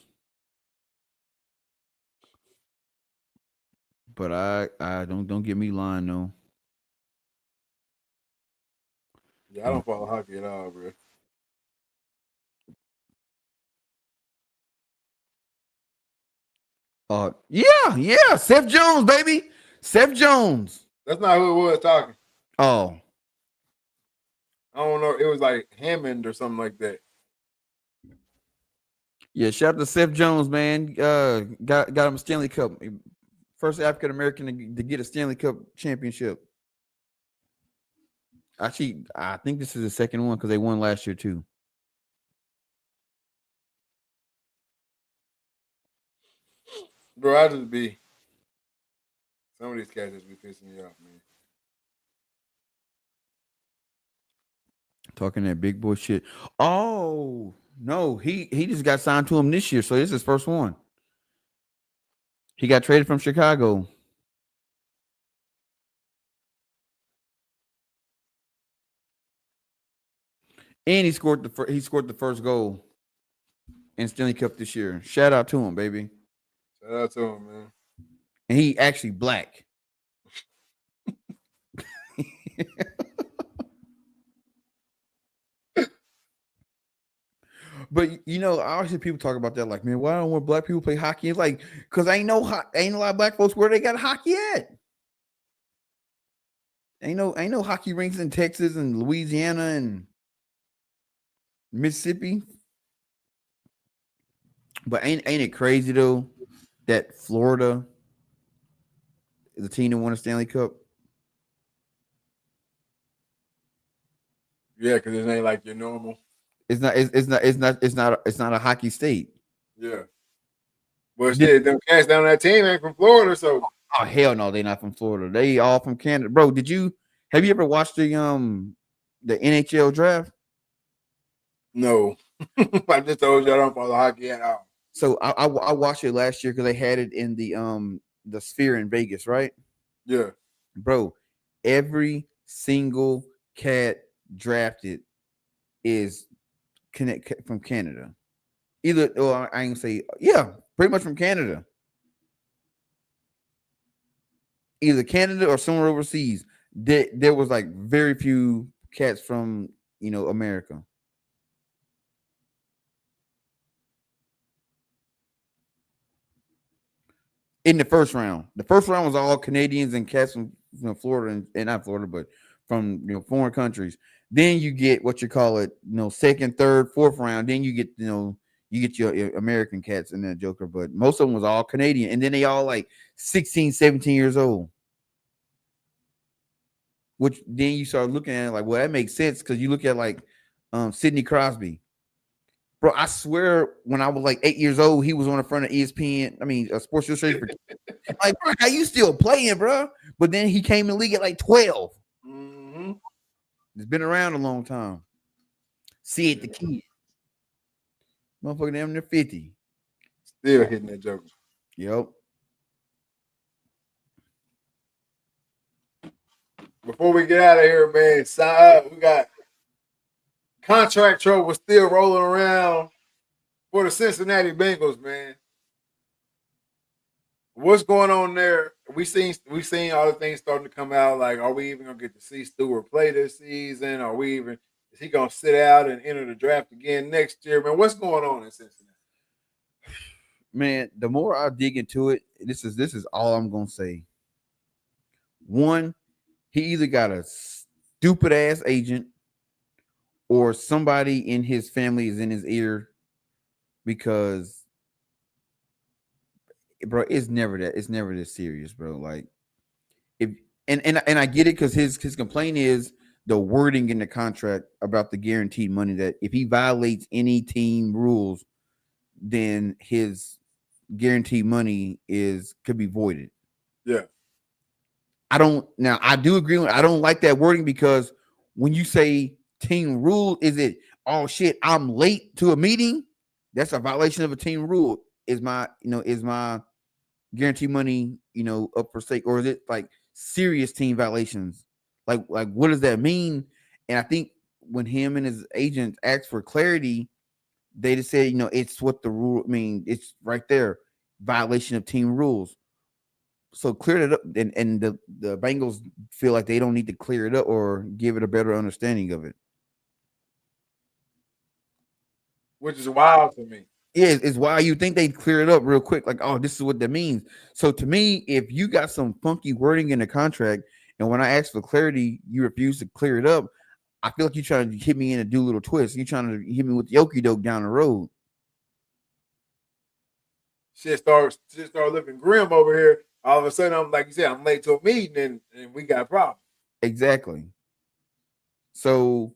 but I don't get me lying though. Yeah, I don't follow hockey at all, bro. Yeah. Seth Jones, baby. Seth Jones. That's not who it was talking. Oh, I don't know. It was like Hammond or something like that. yeah. Shout out to Seth Jones, man. Got him a Stanley Cup. First African American to get a Stanley Cup championship. Actually, I think this is the second one because they won last year too. Bro, I just be some of these cats just be pissing me off, man. Talking that big boy shit. Oh no, he just got signed to him this year, so this is his first one. He got traded from Chicago, and he scored the first goal in Stanley Cup this year. Shout out to him, baby. Shout out to him, man. And he actually black. But you know, I always hear people talk about that, like, man, why don't more black people play hockey? It's like, cause ain't a lot of black folks where they got hockey at. Ain't no hockey rinks in Texas and Louisiana and Mississippi. But ain't it crazy though that Florida is the team that won a Stanley Cup? Yeah, because it ain't like your normal. It's not a hockey state. Yeah. Well, shit, them cats down that team ain't from Florida, so. Oh hell no, they're not from Florida. They all from Canada, bro. Have you ever watched the NHL draft? No. I just told you I don't follow hockey at all. So I watched it last year because they had it in the Sphere in Vegas, right? Yeah. Bro, every single cat drafted is from Canada. Either, or I ain't say, yeah, pretty much from Canada. Either Canada or somewhere overseas. There was like very few cats from America. In the first round. The first round was all Canadians and cats from Florida and not Florida, but from foreign countries. Then you get what you call it, second, third, fourth round. Then you get your American cats in that joker, but most of them was all Canadian. And then they all like 16, 17 years old. Which then you start looking at it like, well, that makes sense because you look at like Sidney Crosby. Bro, I swear when I was like 8 years old, he was on the front of ESPN. I mean, a sports illustrated. Like, bro, how you still playing, bro? But then he came in the league at like 12. Mm-hmm. It's been around a long time. See it, the kid. Motherfucker, damn near 50. Still hitting that joke. Yep. Before we get out of here, man, we got contract trouble still rolling around for the Cincinnati Bengals, man. What's going on there? We seen all the things starting to come out. Like, are we even gonna get to see Stewart play this season? Is he gonna sit out and enter the draft again next year? Man, what's going on in Cincinnati? Man, the more I dig into it, this is all I'm gonna say. One, he either got a stupid ass agent or somebody in his family is in his ear because bro, it's never this serious, bro. Like if and I get it because his complaint is the wording in the contract about the guaranteed money that if he violates any team rules, then his guaranteed money could be voided. Yeah. I do agree with I don't like that wording because when you say team rule, is it oh shit, I'm late to a meeting? That's a violation of a team rule. Is my guaranteed money, up for stake, or is it like serious team violations? Like what does that mean? And I think when him and his agent asked for clarity, they just said, it's what the rule. I mean, it's right there, violation of team rules. So clear it up, and the Bengals feel like they don't need to clear it up or give it a better understanding of it. which is wild to me. Yeah, it's why you think they clear it up real quick. Like, oh, this is what that means. So to me, if you got some funky wording in the contract, and when I ask for clarity, you refuse to clear it up, I feel like you're trying to hit me in a do little twist. You're trying to hit me with the okie doke down the road. Shit starts looking grim over here. All of a sudden, I'm like you said, I'm late to a meeting, and we got problems. Exactly. So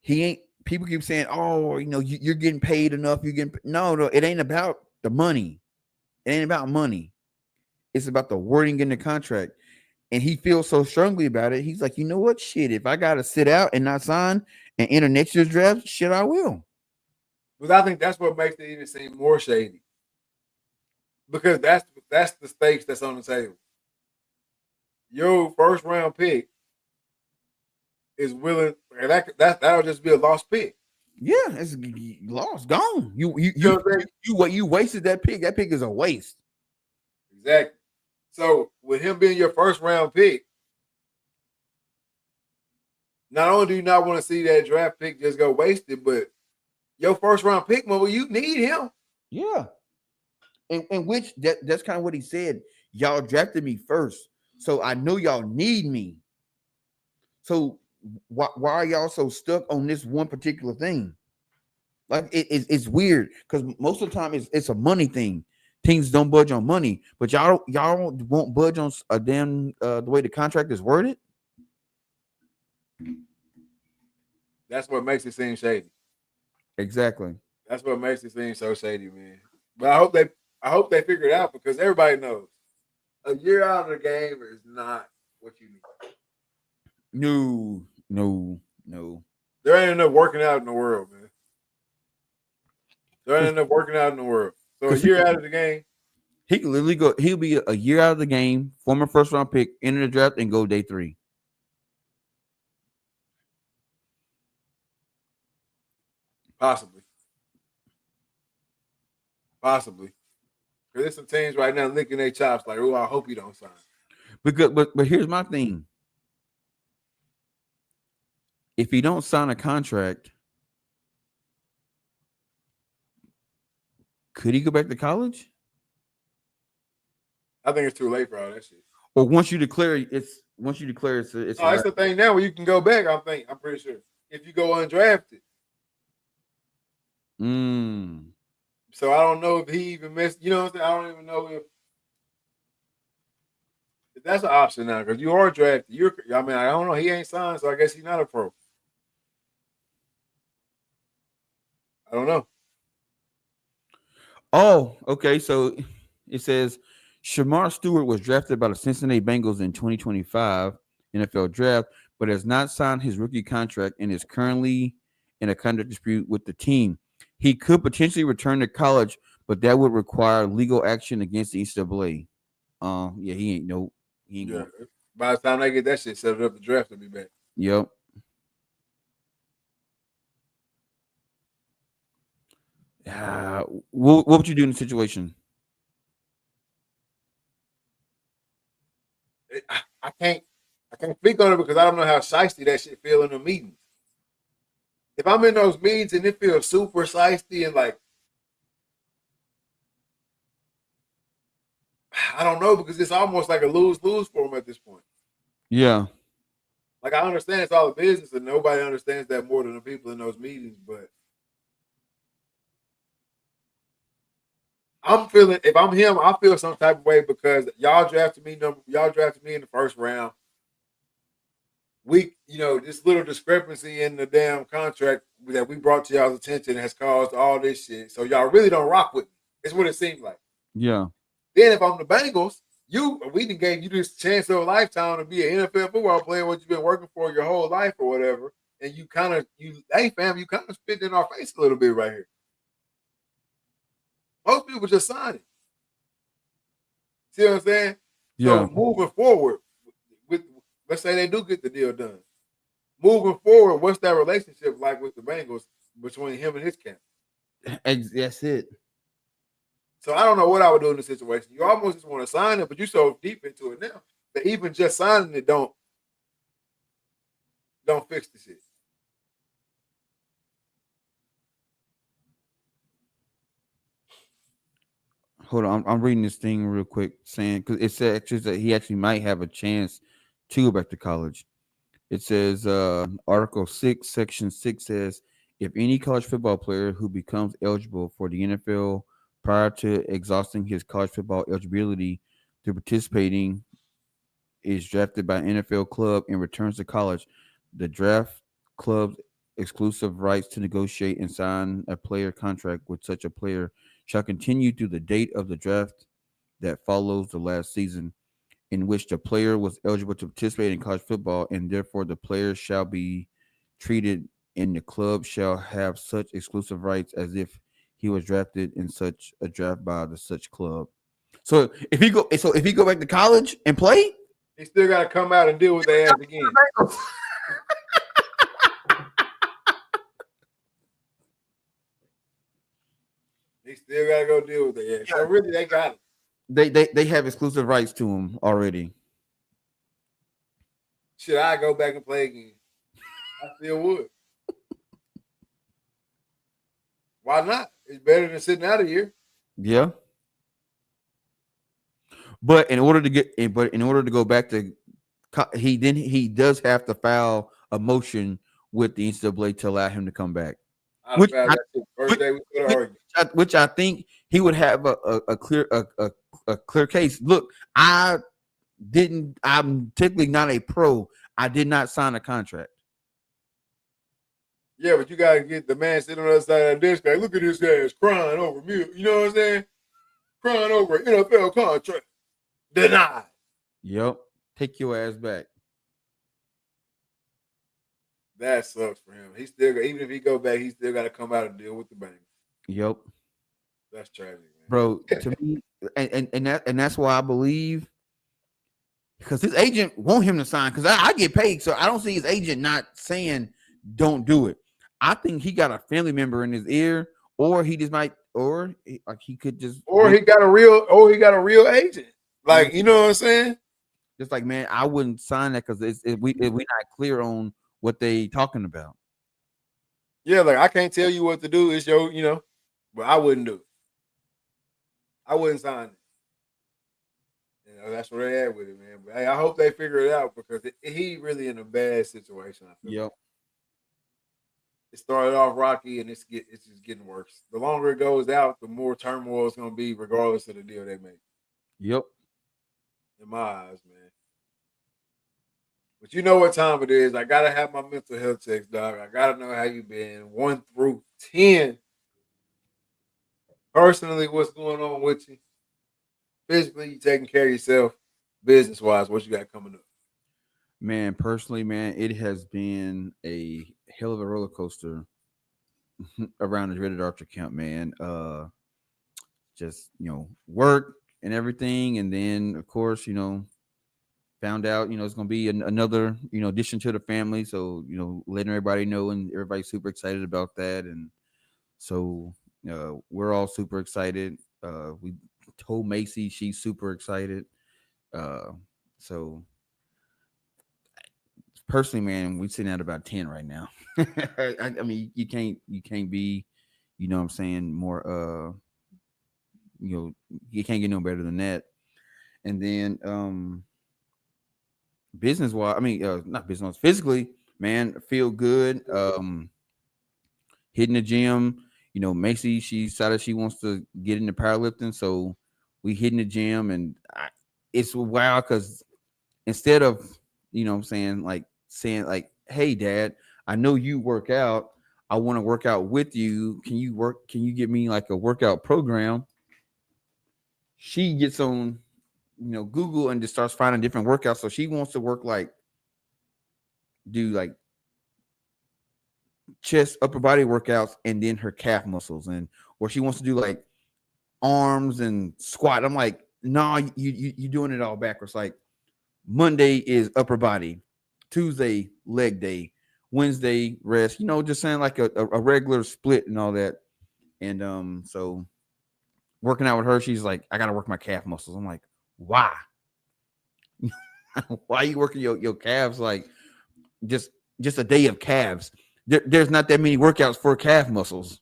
he ain't. People keep saying, "Oh, you're getting paid enough. You're getting no. It ain't about the money. It ain't about money. It's about the wording in the contract." And he feels so strongly about it. He's like, you know what? Shit, if I gotta sit out and not sign and enter next year's draft, shit, I will. But I think that's what makes it even seem more shady. Because that's the stakes that's on the table. Your first round pick is willing, and that'll just be a lost pick. Yeah, it's lost, gone. You know what I'm saying? you wasted that pick. That pick is a waste. Exactly. So with him being your first round pick, not only do you not want to see that draft pick just go wasted, but your first round pick, mother, you need him. Yeah. And which that's kind of what he said. Y'all drafted me first, so I know y'all need me. So why are y'all so stuck on this one particular thing? Like it's weird because most of the time it's a money thing. Teams don't budge on money, but y'all won't budge on a damn the way the contract is worded. That's what makes it seem shady. Exactly. That's what makes it seem so shady, man. But I hope they figure it out because everybody knows a year out of the game is not what you need. No. There ain't enough working out in the world, man. There ain't enough working out in the world. So a year out of the game, he could literally go. He'll be a year out of the game, former first round pick, enter the draft, and go day 3. possibly. Because there's some teams right now licking their chops like, oh, I hope you don't sign. But here's my thing. If he don't sign a contract, could he go back to college? I think it's too late for all that shit. Or once you declare it's that's the thing now where you can go back. I'm pretty sure if you go undrafted. So I don't know if he even missed. You know what I'm saying? I don't even know if that's an option now because you are drafted. I don't know. He ain't signed, so I guess he's not a pro. I don't know. Oh, okay. So it says Shamar Stewart was drafted by the Cincinnati Bengals in 2025 NFL draft, but has not signed his rookie contract and is currently in a contract dispute with the team. He could potentially return to college, but that would require legal action against the NCAA. Yeah, he ain't no. He ain't going. By the time they get that shit set up, the draft will be back. Yep. What would you do in the situation? I can't speak on it because I don't know how shiesty that shit feel in the meetings. If I'm in those meetings and it feels super shiesty and like, I don't know because it's almost like a lose-lose for them at this point. Yeah. Like I understand it's all a business and nobody understands that more than the people in those meetings, but I'm feeling if I'm him, I feel some type of way because y'all drafted me in the first round. This little discrepancy in the damn contract that we brought to y'all's attention has caused all this shit. So y'all really don't rock with me. It's what it seems like. Yeah. Then if I'm the Bengals, we done gave you this chance of a lifetime to be an NFL football player, what you've been working for your whole life or whatever. And you kind of spit in our face a little bit right here. Most people just sign it. See what I'm saying? Yeah. So moving forward, let's say they do get the deal done. Moving forward, what's that relationship like with the Bengals between him and his camp? That's it. So I don't know what I would do in this situation. You almost just want to sign it, but you're so deep into it now that even just signing it don't fix the shit. Hold on, I'm reading this thing real quick, saying because it says actually that he actually might have a chance to go back to college. It says Article 6, Section 6 says if any college football player who becomes eligible for the NFL prior to exhausting his college football eligibility to participating is drafted by an NFL club and returns to college, the draft club's exclusive rights to negotiate and sign a player contract with such a player shall continue through the date of the draft that follows the last season in which the player was eligible to participate in college football, and therefore the player shall be treated and the club shall have such exclusive rights as if he was drafted in such a draft by the such club. So if he go back to college and play, he still got to come out and deal with their ass again. They still got to go deal with their ass. So really, they got it. They have exclusive rights to him already. Should I go back and play again? I still would. Why not? It's better than sitting out of here. Yeah. But in order to go back to, he does have to file a motion with the NCAA to allow him to come back. Which I think he would have a clear case. Look, I'm technically not a pro. I did not sign a contract. Yeah, but you gotta get the man sitting on the other side of the desk. Like, look at this guy crying over me. You know what I'm saying? Crying over an NFL contract. Denied. Yep. Take your ass back. That sucks for him. He still, even if he go back, he still got to come out and deal with the Bengals. Yep. That's tragic, man. Bro. To me, and that's why I believe, because his agent want him to sign. Because I get paid, so I don't see his agent not saying don't do it. I think he got a family member in his ear, or he just might, or he could just, or he got a real agent. Like, you know what I'm saying? Just like, man, I wouldn't sign that because we not clear on what they talking about. Yeah, like I can't tell you what to do. It's your, but I wouldn't do it. I wouldn't sign it. That's where they at with it, man. But hey, I hope they figure it out because he really in a bad situation. I feel. Yep. It started off rocky and it's just getting worse. The longer it goes out, the more turmoil it's gonna be, regardless of the deal they make. Yep. In my eyes, man. But you know what time it is. I gotta have my mental health checks, dog. I gotta know how you been. 1 through 10. Personally, what's going on with you? Physically, you taking care of yourself. Business-wise, what you got coming up? Man, personally, man, it has been a hell of a roller coaster around the Dreaded Archer camp, man. Just, work and everything. And then, of course, found out, it's going to be another, addition to the family. So, letting everybody know, and everybody's super excited about that. And so we're all super excited. We told Macy she's super excited. So personally, man, we're sitting at about 10 right now. I mean, you can't be, what I'm saying, more, you can't get no better than that. And then, business wise, not business, physically, man, feel good. Hitting the gym, Macy, she decided she wants to get into powerlifting, so we hitting the gym, and it's wild because instead of, saying like, hey, Dad, I know you work out. I want to work out with you. Can you give me like a workout program? She gets on, Google and just starts finding different workouts. So she wants to do like chest, upper body workouts, and then her calf muscles, or she wants to do like arms and squat. I'm like, no, you doing it all backwards. Like Monday is upper body, Tuesday leg day, Wednesday rest. Just saying like a regular split and all that. And so working out with her, she's like, I gotta work my calf muscles. I'm like, why? Why are you working your calves? Like just a day of calves. There's not that many workouts for calf muscles.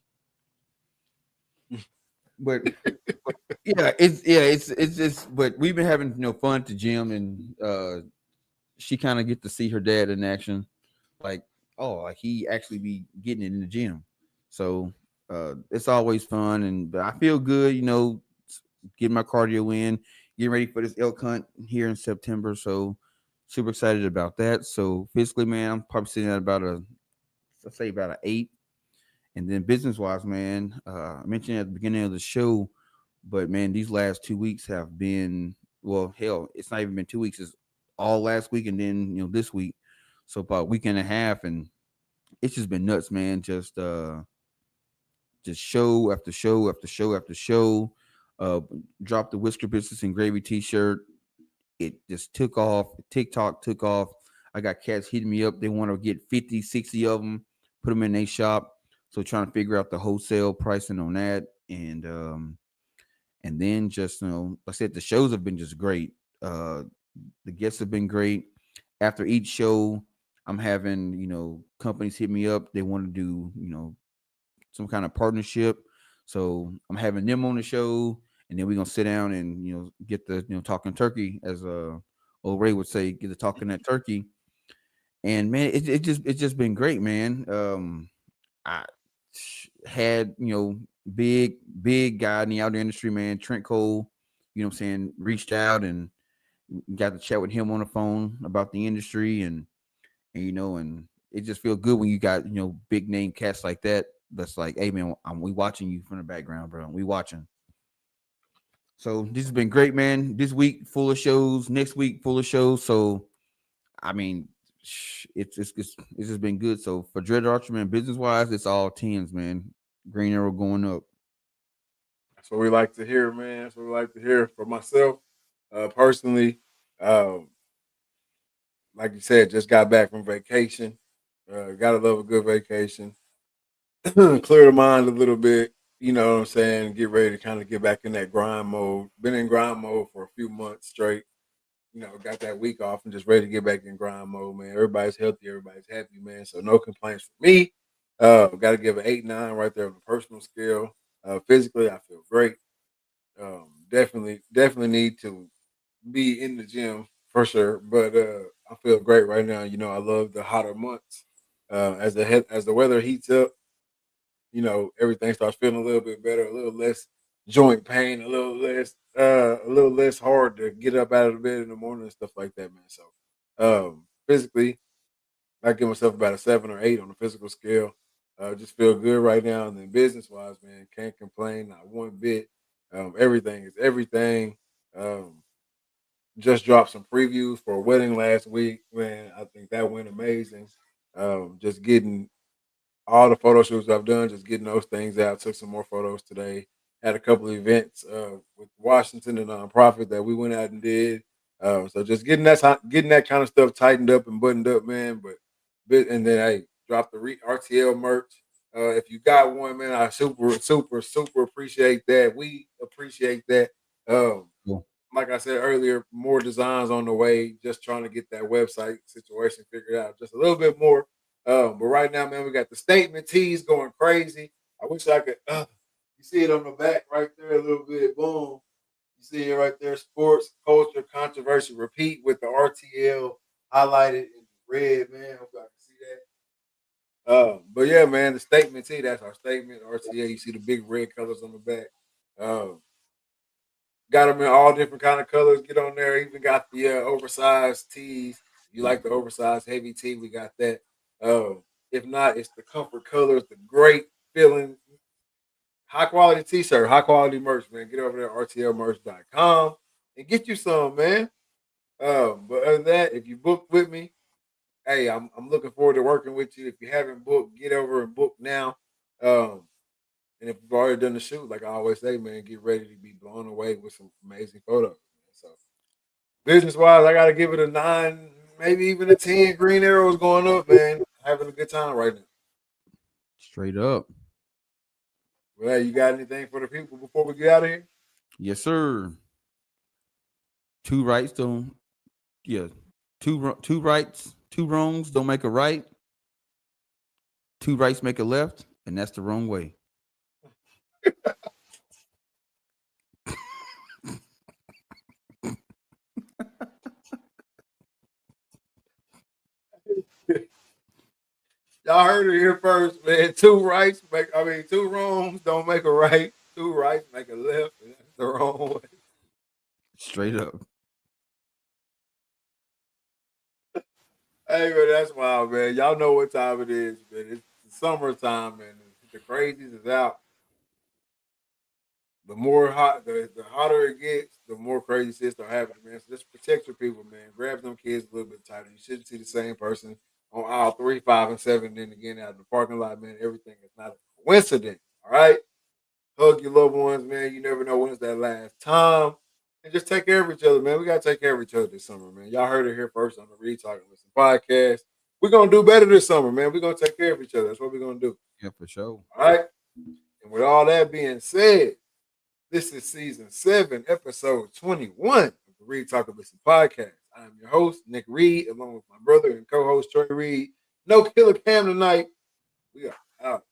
But it's but we've been having fun at the gym, and she kind of get to see her dad in action. Like, oh, like he actually be getting it in the gym. So it's always fun, and but I feel good, getting my cardio in, getting ready for this elk hunt here in September. So super excited about that. So physically, man, I'm probably sitting at about let's say about an 8. And then business wise, man, I mentioned at the beginning of the show, but man, these last 2 weeks have been, well, hell, it's not even been 2 weeks. It's all last week and then this week. So about a week and a half, and it's just been nuts, man. Just show after show after show after show. Dropped the Whisker Business and Gravy t-shirt. It just took off. TikTok took off. I got cats hitting me up. They want to get 50, 60 of them, put them in their shop. So trying to figure out the wholesale pricing on that. And then just, like I said, the shows have been just great. The guests have been great. After each show, I'm having, companies hit me up. They want to do, some kind of partnership. So I'm having them on the show, and then we're gonna sit down and get the talking turkey, as old Ray would say, get the talking that turkey. And man, it's just been great, man. I had big guy in the auto industry, man, Trent Cole, what I'm saying, reached out and got to chat with him on the phone about the industry, and it just feels good when you got big name cats like that. That's like, hey man, we watching you from the background, bro. We watching. So this has been great, man. This week full of shows. Next week full of shows. So I mean, it's just been good. So for Dread Archer, man, business wise, it's all tens, man. Green Arrow going up. That's what we like to hear, man. That's what we like to hear. For myself, personally, um, like you said, just got back from vacation. Gotta love a good vacation. Clear the mind a little bit. You know what I'm saying? Get ready to kind of get back in that grind mode. Been in grind mode for a few months straight. Got that week off and just ready to get back in grind mode, man. Everybody's healthy, everybody's happy, man. So no complaints for me. Got to give an 8-9 right there on the personal scale. Physically, I feel great. Definitely need to be in the gym for sure. But I feel great right now. I love the hotter months. As the weather heats up, everything starts feeling a little bit better, a little less joint pain, a little less hard to get up out of the bed in the morning and stuff like that, man. So physically, I give myself about a 7 or 8 on the physical scale. Just feel good right now. And then business wise, man, can't complain, not one bit. Everything is everything. Just dropped some previews for a wedding last week, man. I think that went amazing. Just getting all the photo shoots I've done, just getting those things out. Took some more photos today. Had a couple of events with Washington, the nonprofit that we went out and did. So just getting that kind of stuff tightened up and buttoned up, man. And then hey, drop the RTL merch. If you got one, man, I super appreciate that. We appreciate that. Cool. Like I said earlier, more designs on the way. Just trying to get that website situation figured out just a little bit more. But right now, man, we got the statement tees going crazy. I wish I could. You see it on the back right there a little bit. Boom. You see it right there. Sports, culture, controversy, repeat with the RTL highlighted in red, man. Hope y'all can see that. But yeah, man, the statement tee, that's our statement. RTL, you see the big red colors on the back. Got them in all different kind of colors. Get on there. Even got the oversized tees. You like the oversized heavy tee? We got that. If not, it's the comfort colors, the great feeling, high quality t-shirt, high quality merch, man. Get over there, rtlmerch.com, and get you some, man. But other than that, if you booked with me, hey, I'm looking forward to working with you. If you haven't booked, get over and book now. And if you've already done the shoot, like I always say, man, get ready to be blown away with some amazing photos. Man. So business wise, I gotta give it a 9, maybe even a 10. Green arrows going up, man. Having a good time right now. Straight up. Well, you got anything for the people before we get out of here? Yes, sir. Two rights don't. Yeah, two rights, two wrongs don't make a right. Two rights make a left, and that's the wrong way. Y'all heard it here first, man. Two wrongs don't make a right. Two rights make a left, and that's the wrong way. Straight up. Hey, man, that's wild, man. Y'all know what time it is, man. It's the summertime, man. The crazies is out. The more hot, the hotter it gets, the more crazy shit start happening, man. So just protect your people, man. Grab them kids a little bit tighter. You shouldn't see the same person on aisle 3, 5, and 7, then again out in the parking lot, man. Everything is not a coincidence. All right. Hug your loved ones, man. You never know when it's that last time. And just take care of each other, man. We gotta take care of each other this summer, man. Y'all heard it here first on the Read Talk and Listen podcast. We're gonna do better this summer, man. We're gonna take care of each other. That's what we're gonna do. Yeah, for sure. All right. And with all that being said, this is season 7, episode 21 of the Read Talk and Listen podcast. I'm your host, Nick Reed, along with my brother and co-host Troy Reed. No killer cam tonight. We are out.